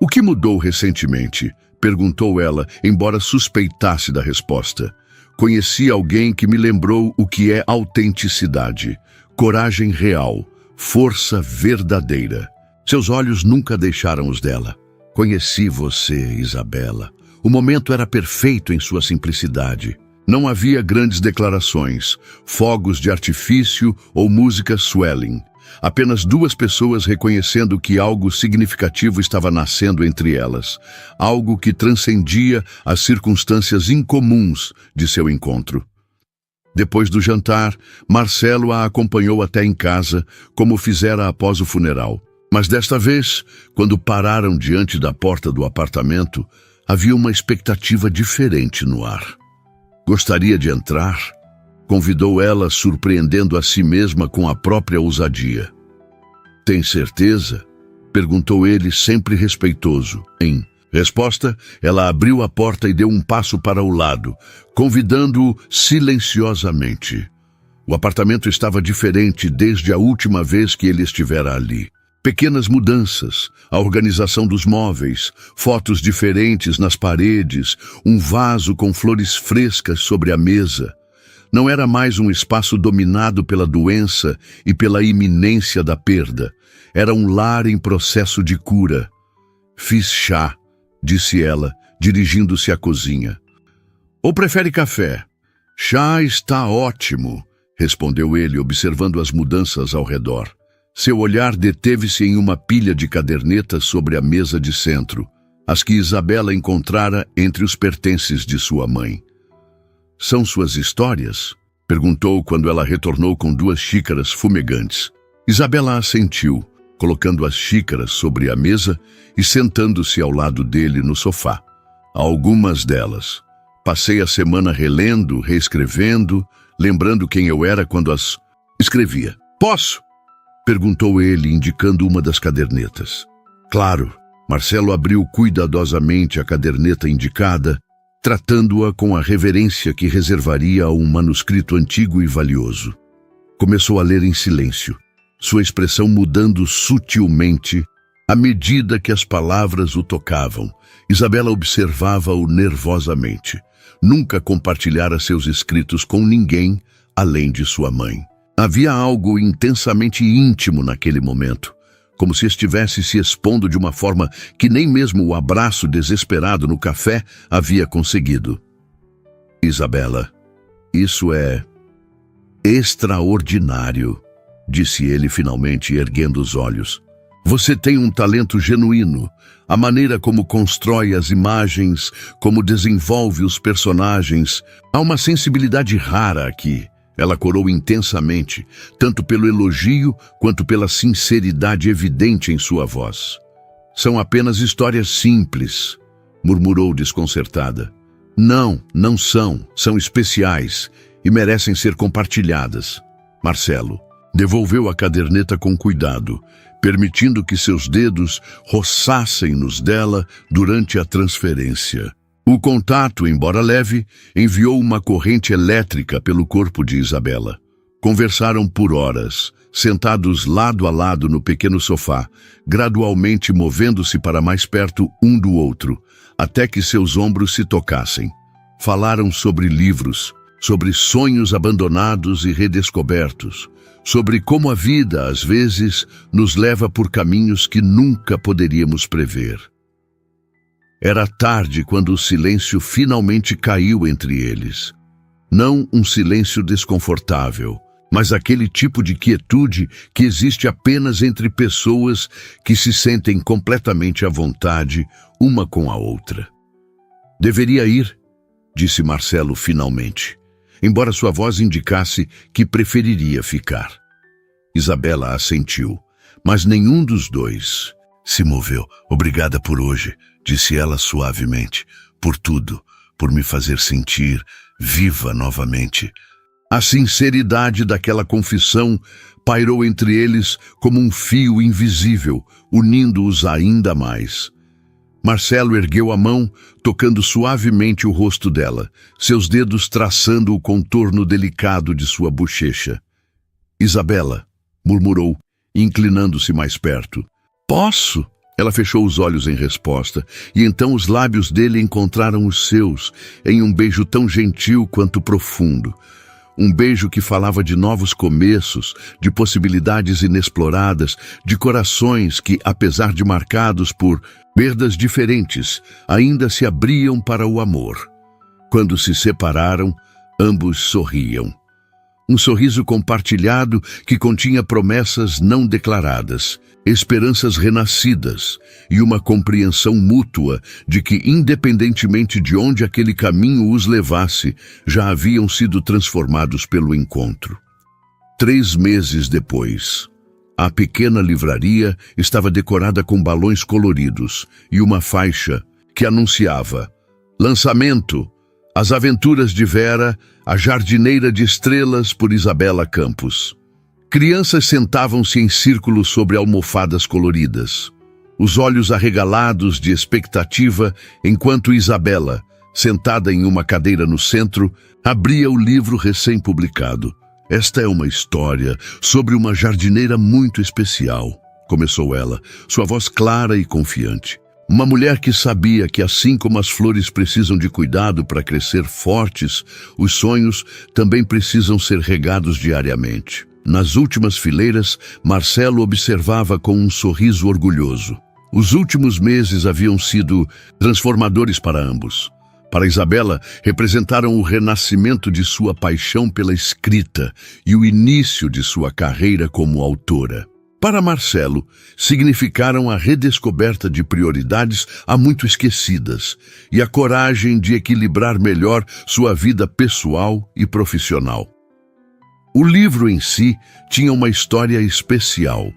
O que mudou recentemente? Perguntou ela, embora suspeitasse da resposta. Conheci alguém que me lembrou o que é autenticidade, coragem real, força verdadeira. Seus olhos nunca deixaram os dela. Conheci você, Isabela. O momento era perfeito em sua simplicidade. Não havia grandes declarações, fogos de artifício ou música swelling. Apenas duas pessoas reconhecendo que algo significativo estava nascendo entre elas, algo que transcendia as circunstâncias incomuns de seu encontro. Depois do jantar, Marcelo a acompanhou até em casa, como fizera após o funeral. Mas desta vez, quando pararam diante da porta do apartamento, havia uma expectativa diferente no ar. Gostaria de entrar? Convidou ela, surpreendendo a si mesma com a própria ousadia. Tem certeza? Perguntou ele, sempre respeitoso. Em resposta, ela abriu a porta e deu um passo para o lado, convidando-o silenciosamente. O apartamento estava diferente desde a última vez que ele estivera ali. Pequenas mudanças, a organização dos móveis, fotos diferentes nas paredes, um vaso com flores frescas sobre a mesa. Não era mais um espaço dominado pela doença e pela iminência da perda. Era um lar em processo de cura. Fiz chá, disse ela, dirigindo-se à cozinha. Ou prefere café? Chá está ótimo, respondeu ele, observando as mudanças ao redor. Seu olhar deteve-se em uma pilha de cadernetas sobre a mesa de centro, as que Isabela encontrara entre os pertences de sua mãe. São suas histórias? Perguntou quando ela retornou com 2 xícaras fumegantes. Isabela assentiu. colocando as xícaras sobre a mesa e sentando-se ao lado dele no sofá. Algumas delas. Passei a semana relendo, reescrevendo, lembrando quem eu era quando as escrevia. Posso? Perguntou ele, indicando uma das cadernetas. Claro. Marcelo abriu cuidadosamente a caderneta indicada, tratando-a com a reverência que reservaria a um manuscrito antigo e valioso. Começou a ler em silêncio, sua expressão mudando sutilmente à medida que as palavras o tocavam. Isabela observava-o nervosamente. Nunca compartilhara seus escritos com ninguém além de sua mãe. Havia algo intensamente íntimo naquele momento, como se estivesse se expondo de uma forma que nem mesmo o abraço desesperado no café havia conseguido. Isabela, isso é extraordinário, disse ele finalmente, erguendo os olhos. Você tem um talento genuíno. A maneira como constrói as imagens, como desenvolve os personagens. Há uma sensibilidade rara aqui. Ela corou intensamente, tanto pelo elogio quanto pela sinceridade evidente em sua voz. São apenas histórias simples, murmurou desconcertada. Não, não são. São especiais e merecem ser compartilhadas. Marcelo devolveu a caderneta com cuidado, permitindo que seus dedos roçassem nos dela durante a transferência. O contato, embora leve, enviou uma corrente elétrica pelo corpo de Isabela. Conversaram por horas, sentados lado a lado no pequeno sofá, gradualmente movendo-se para mais perto um do outro, até que seus ombros se tocassem. Falaram sobre livros, sobre sonhos abandonados e redescobertos, sobre como a vida, às vezes, nos leva por caminhos que nunca poderíamos prever. Era tarde quando o silêncio finalmente caiu entre eles. Não um silêncio desconfortável, mas aquele tipo de quietude que existe apenas entre pessoas que se sentem completamente à vontade uma com a outra. Deveria ir, disse Marcelo finalmente, embora sua voz indicasse que preferiria ficar. Isabela assentiu, mas nenhum dos dois se moveu. Obrigada por hoje, disse ela suavemente, por tudo, por me fazer sentir viva novamente. A sinceridade daquela confissão pairou entre eles como um fio invisível, unindo-os ainda mais. Marcelo ergueu a mão, tocando suavemente o rosto dela, seus dedos traçando o contorno delicado de sua bochecha. Isabela, murmurou, inclinando-se mais perto. Posso? Ela fechou os olhos em resposta, e então os lábios dele encontraram os seus, em um beijo tão gentil quanto profundo. Um beijo que falava de novos começos, de possibilidades inexploradas, de corações que, apesar de marcados por perdas diferentes, ainda se abriam para o amor. Quando se separaram, ambos sorriam. Um sorriso compartilhado que continha promessas não declaradas, esperanças renascidas e uma compreensão mútua de que, independentemente de onde aquele caminho os levasse, já haviam sido transformados pelo encontro. 3 meses depois, a pequena livraria estava decorada com balões coloridos e uma faixa que anunciava: lançamento, As Aventuras de Vera, a Jardineira de Estrelas, por Isabela Campos. Crianças sentavam-se em círculo sobre almofadas coloridas, os olhos arregalados de expectativa, enquanto Isabela, sentada em uma cadeira no centro, abria o livro recém-publicado. Esta é uma história sobre uma jardineira muito especial, começou ela, sua voz clara e confiante. Uma mulher que sabia que, assim como as flores precisam de cuidado para crescer fortes, os sonhos também precisam ser regados diariamente. Nas últimas fileiras, Marcelo observava com um sorriso orgulhoso. Os últimos meses haviam sido transformadores para ambos. Para Isabela, representaram o renascimento de sua paixão pela escrita e o início de sua carreira como autora. Para Marcelo, significaram a redescoberta de prioridades há muito esquecidas e a coragem de equilibrar melhor sua vida pessoal e profissional. O livro em si tinha uma história especial.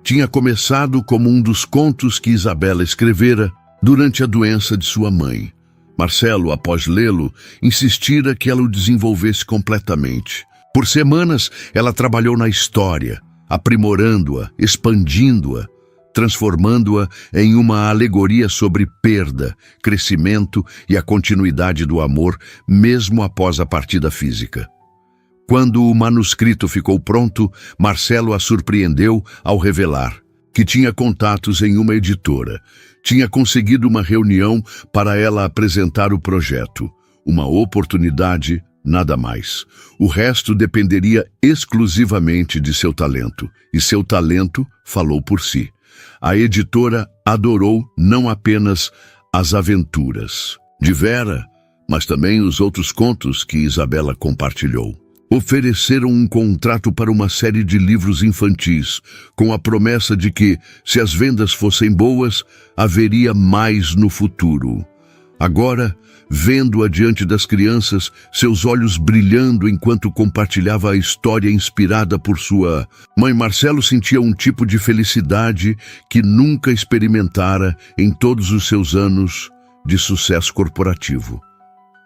Tinha começado como um dos contos que Isabela escrevera durante a doença de sua mãe. Marcelo, após lê-lo, insistira que ela o desenvolvesse completamente. Por semanas, ela trabalhou na história, aprimorando-a, expandindo-a, transformando-a em uma alegoria sobre perda, crescimento e a continuidade do amor, mesmo após a partida física. Quando o manuscrito ficou pronto, Marcelo a surpreendeu ao revelar que tinha contatos em uma editora. Tinha conseguido uma reunião para ela apresentar o projeto. Uma oportunidade, nada mais. O resto dependeria exclusivamente de seu talento, e seu talento falou por si. A editora adorou não apenas as aventuras de Vera, mas também os outros contos que Isabela compartilhou. Ofereceram um contrato para uma série de livros infantis, com a promessa de que, se as vendas fossem boas, haveria mais no futuro. Agora, vendo-a diante das crianças, seus olhos brilhando enquanto compartilhava a história inspirada por sua mãe, Marcelo sentia um tipo de felicidade que nunca experimentara em todos os seus anos de sucesso corporativo.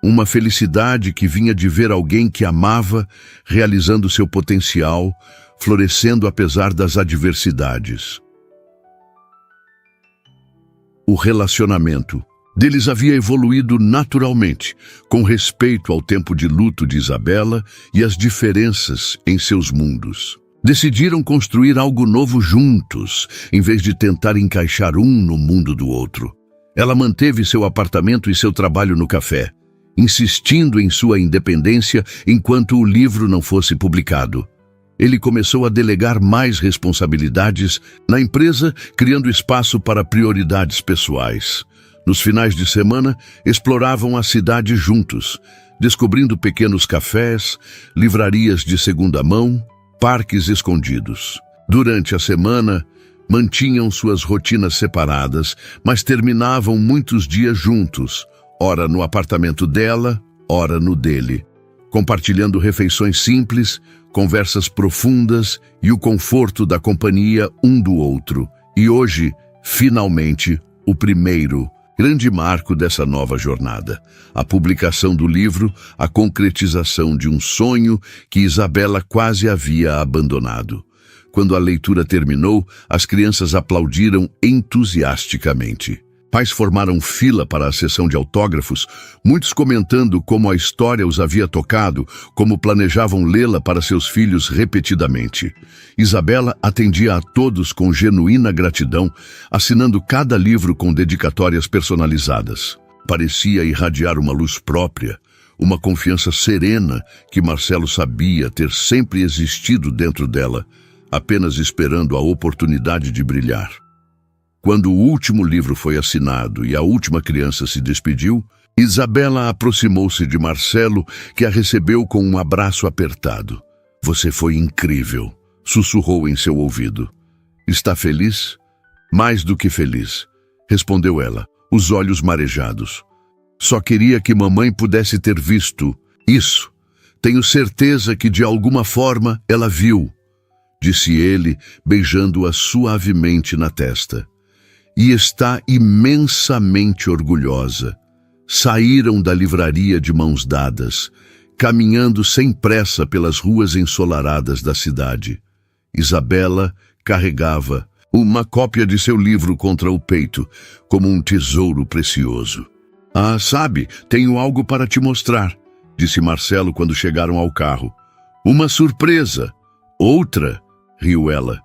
Uma felicidade que vinha de ver alguém que amava, realizando seu potencial, florescendo apesar das adversidades. O relacionamento deles havia evoluído naturalmente, com respeito ao tempo de luto de Isabela e às diferenças em seus mundos. Decidiram construir algo novo juntos, em vez de tentar encaixar um no mundo do outro. Ela manteve seu apartamento e seu trabalho no café, insistindo em sua independência enquanto o livro não fosse publicado. Ele começou a delegar mais responsabilidades na empresa, criando espaço para prioridades pessoais. Nos finais de semana, exploravam a cidade juntos, descobrindo pequenos cafés, livrarias de segunda mão, parques escondidos. Durante a semana, mantinham suas rotinas separadas, mas terminavam muitos dias juntos, ora no apartamento dela, ora no dele, compartilhando refeições simples, conversas profundas e o conforto da companhia um do outro. E hoje, finalmente, o primeiro grande marco dessa nova jornada, a publicação do livro, a concretização de um sonho que Isabela quase havia abandonado. Quando a leitura terminou, as crianças aplaudiram entusiasticamente. Pais formaram fila para a sessão de autógrafos, muitos comentando como a história os havia tocado, como planejavam lê-la para seus filhos repetidamente. Isabela atendia a todos com genuína gratidão, assinando cada livro com dedicatórias personalizadas. Parecia irradiar uma luz própria, uma confiança serena que Marcelo sabia ter sempre existido dentro dela, apenas esperando a oportunidade de brilhar. Quando o último livro foi assinado e a última criança se despediu, Isabela aproximou-se de Marcelo, que a recebeu com um abraço apertado. "Você foi incrível", sussurrou em seu ouvido. "Está feliz?" "Mais do que feliz", respondeu ela, os olhos marejados. "Só queria que mamãe pudesse ter visto isso. Tenho certeza que de alguma forma ela viu", disse ele, beijando-a suavemente na testa. "E está imensamente orgulhosa." Saíram da livraria de mãos dadas, caminhando sem pressa pelas ruas ensolaradas da cidade. Isabela carregava uma cópia de seu livro contra o peito, como um tesouro precioso. "Ah, sabe, tenho algo para te mostrar", disse Marcelo quando chegaram ao carro. "Uma surpresa." "Outra?", riu ela.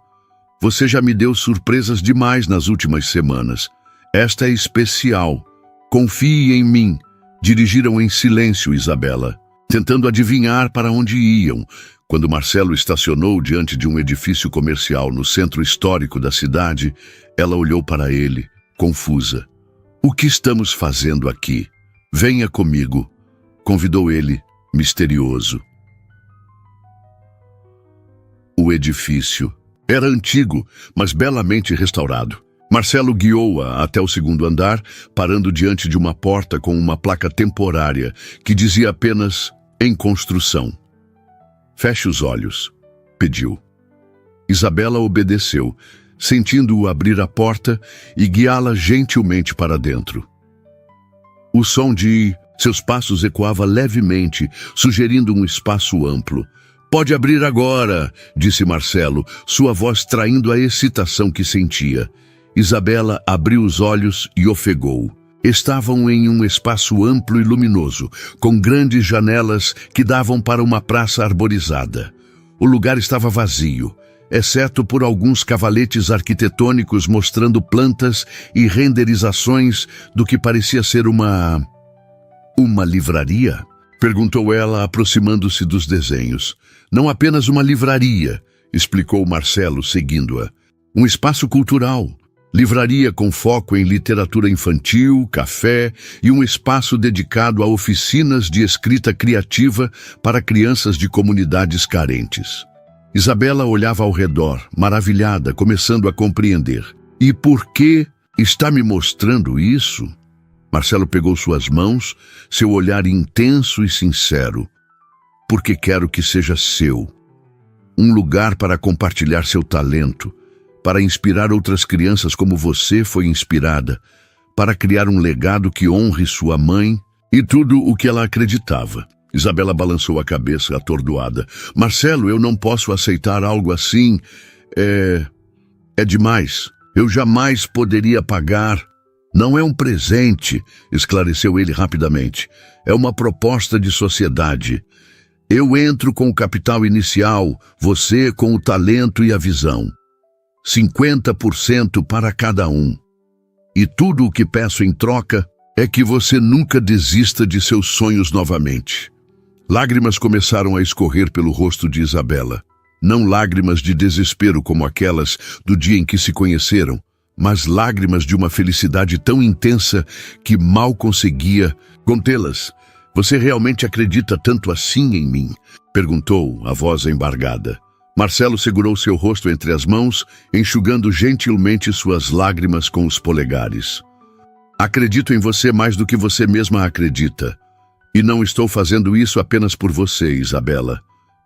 "Você já me deu surpresas demais nas últimas semanas. Esta é especial. Confie em mim." Dirigiram em silêncio Isabela, tentando adivinhar para onde iam, quando Marcelo estacionou diante de um edifício comercial no centro histórico da cidade. Ela olhou para ele, confusa. "O que estamos fazendo aqui? Venha comigo", convidou ele, misterioso. O edifício era antigo, mas belamente restaurado. Marcelo guiou-a até o segundo andar, parando diante de uma porta com uma placa temporária que dizia apenas "em construção". "Feche os olhos", pediu. Isabela obedeceu, sentindo-o abrir a porta e guiá-la gentilmente para dentro. O som de seus passos ecoava levemente, sugerindo um espaço amplo. "Pode abrir agora", disse Marcelo, sua voz traindo a excitação que sentia. Isabela abriu os olhos e ofegou. Estavam em um espaço amplo e luminoso, com grandes janelas que davam para uma praça arborizada. O lugar estava vazio, exceto por alguns cavaletes arquitetônicos mostrando plantas e renderizações do que parecia ser uma livraria? Perguntou ela, aproximando-se dos desenhos. "Não apenas uma livraria", explicou Marcelo, seguindo-a. "Um espaço cultural. Livraria com foco em literatura infantil, café e um espaço dedicado a oficinas de escrita criativa para crianças de comunidades carentes." Isabela olhava ao redor, maravilhada, começando a compreender. "E por que está me mostrando isso?" Marcelo pegou suas mãos, seu olhar intenso e sincero. "Porque quero que seja seu. Um lugar para compartilhar seu talento, para inspirar outras crianças como você foi inspirada, para criar um legado que honre sua mãe e tudo o que ela acreditava." Isabela balançou a cabeça, atordoada. "Marcelo, eu não posso aceitar algo assim. É demais. Eu jamais poderia pagar." "Não é um presente", esclareceu ele rapidamente. "É uma proposta de sociedade. Eu entro com o capital inicial, você com o talento e a visão. 50% para cada um. E tudo o que peço em troca é que você nunca desista de seus sonhos novamente." Lágrimas começaram a escorrer pelo rosto de Isabela. Não lágrimas de desespero como aquelas do dia em que se conheceram, mas lágrimas de uma felicidade tão intensa que mal conseguia contê-las. "Você realmente acredita tanto assim em mim?" perguntou, a voz embargada. Marcelo segurou seu rosto entre as mãos, enxugando gentilmente suas lágrimas com os polegares. "Acredito em você mais do que você mesma acredita. E não estou fazendo isso apenas por você, Isabela.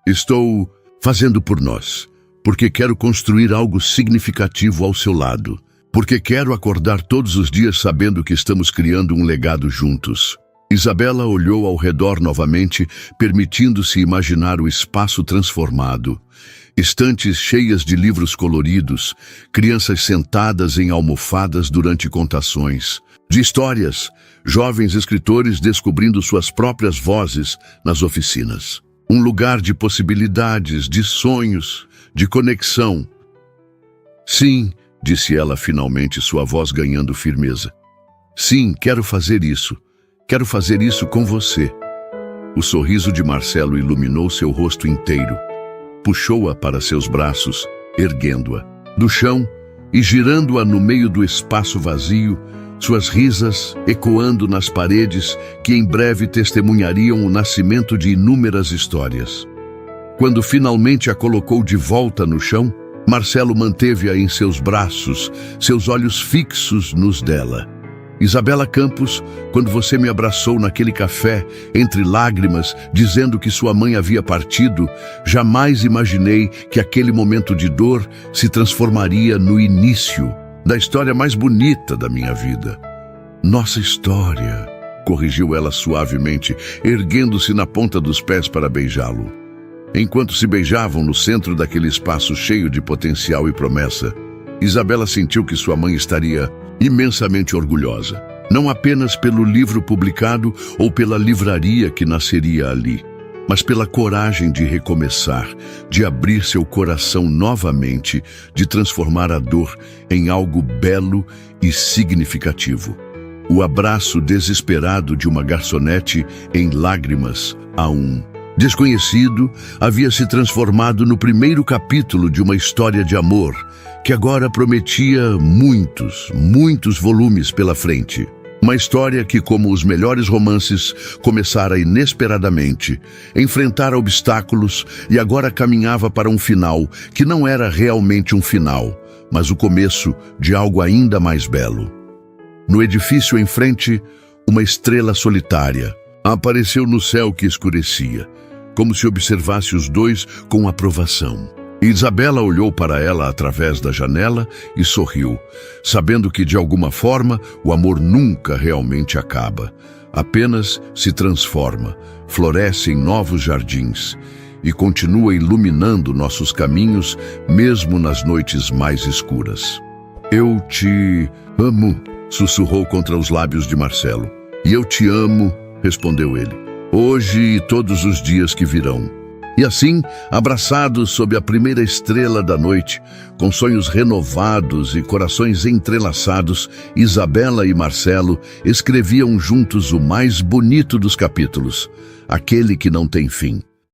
Estou fazendo por nós, porque quero construir algo significativo ao seu lado, porque quero acordar todos os dias sabendo que estamos criando um legado juntos." Isabela olhou ao redor novamente, permitindo-se imaginar o espaço transformado. Estantes cheias de livros coloridos, crianças sentadas em almofadas durante contações de histórias, jovens escritores descobrindo suas próprias vozes nas oficinas. Um lugar de possibilidades, de sonhos, de conexão. "Sim", disse ela finalmente, sua voz ganhando firmeza. "Sim, quero fazer isso. Quero fazer isso com você." O sorriso de Marcelo iluminou seu rosto inteiro. Puxou-a para seus braços, erguendo-a do chão e girando-a no meio do espaço vazio, suas risas ecoando nas paredes que em breve testemunhariam o nascimento de inúmeras histórias. Quando finalmente a colocou de volta no chão, Marcelo manteve-a em seus braços, seus olhos fixos nos dela. "Isabela Campos, quando você me abraçou naquele café, entre lágrimas, dizendo que sua mãe havia partido, jamais imaginei que aquele momento de dor se transformaria no início da história mais bonita da minha vida." "Nossa história", corrigiu ela suavemente, erguendo-se na ponta dos pés para beijá-lo. Enquanto se beijavam no centro daquele espaço cheio de potencial e promessa, Isabela sentiu que sua mãe estaria imensamente orgulhosa, não apenas pelo livro publicado ou pela livraria que nasceria ali, mas pela coragem de recomeçar, de abrir seu coração novamente, de transformar a dor em algo belo e significativo. O abraço desesperado de uma garçonete em lágrimas a um desconhecido havia se transformado no primeiro capítulo de uma história de amor que agora prometia muitos volumes pela frente. Uma história que, como os melhores romances, começara inesperadamente, enfrentara obstáculos e agora caminhava para um final que não era realmente um final, mas o começo de algo ainda mais belo. No edifício em frente, uma estrela solitária apareceu no céu que escurecia, como se observasse os dois com aprovação. Isabela olhou para ela através da janela e sorriu, sabendo que, de alguma forma, o amor nunca realmente acaba. Apenas se transforma, floresce em novos jardins e continua iluminando nossos caminhos, mesmo nas noites mais escuras. Eu te amo, sussurrou contra os lábios de Marcelo. E eu te amo, respondeu ele, hoje e todos os dias que virão. E assim, abraçados sob a primeira estrela da noite, com sonhos renovados e corações entrelaçados, Isabela e Marcelo escreviam juntos o mais bonito dos capítulos, aquele que não tem fim.